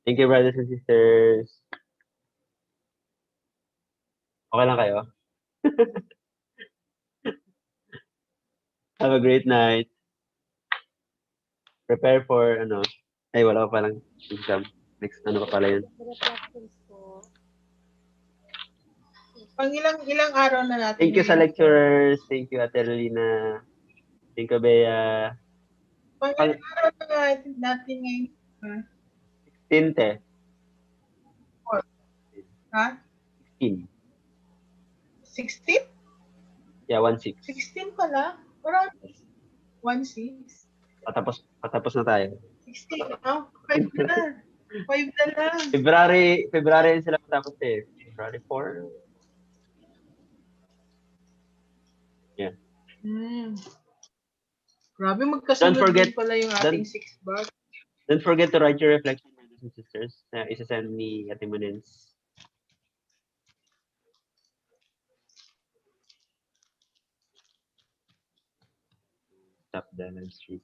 Thank you, brothers and sisters. Okay lang kayo? Have a great night. Prepare for, ay, wala pa palang exam. Next, pa pala yun. Pang ilang araw na natin Thank you sa yung lecturers. Thank you, Ate Rolina. Thank you, Bea. Pang ilang araw na natin ngayon. Tinte. Ha? 16. 16? Yeah, 1-6. 16 pala? Parang 1-6? Patapos na tayo. 16, no? 5 na. 5 na lang. February sila patapos eh. February 4. Yeah. Grabe, magkasunod din pala yung ating 6 bag. Don't forget to write your reflection, brothers and sisters. Isa-send ni Ate Manens. Stop the live stream.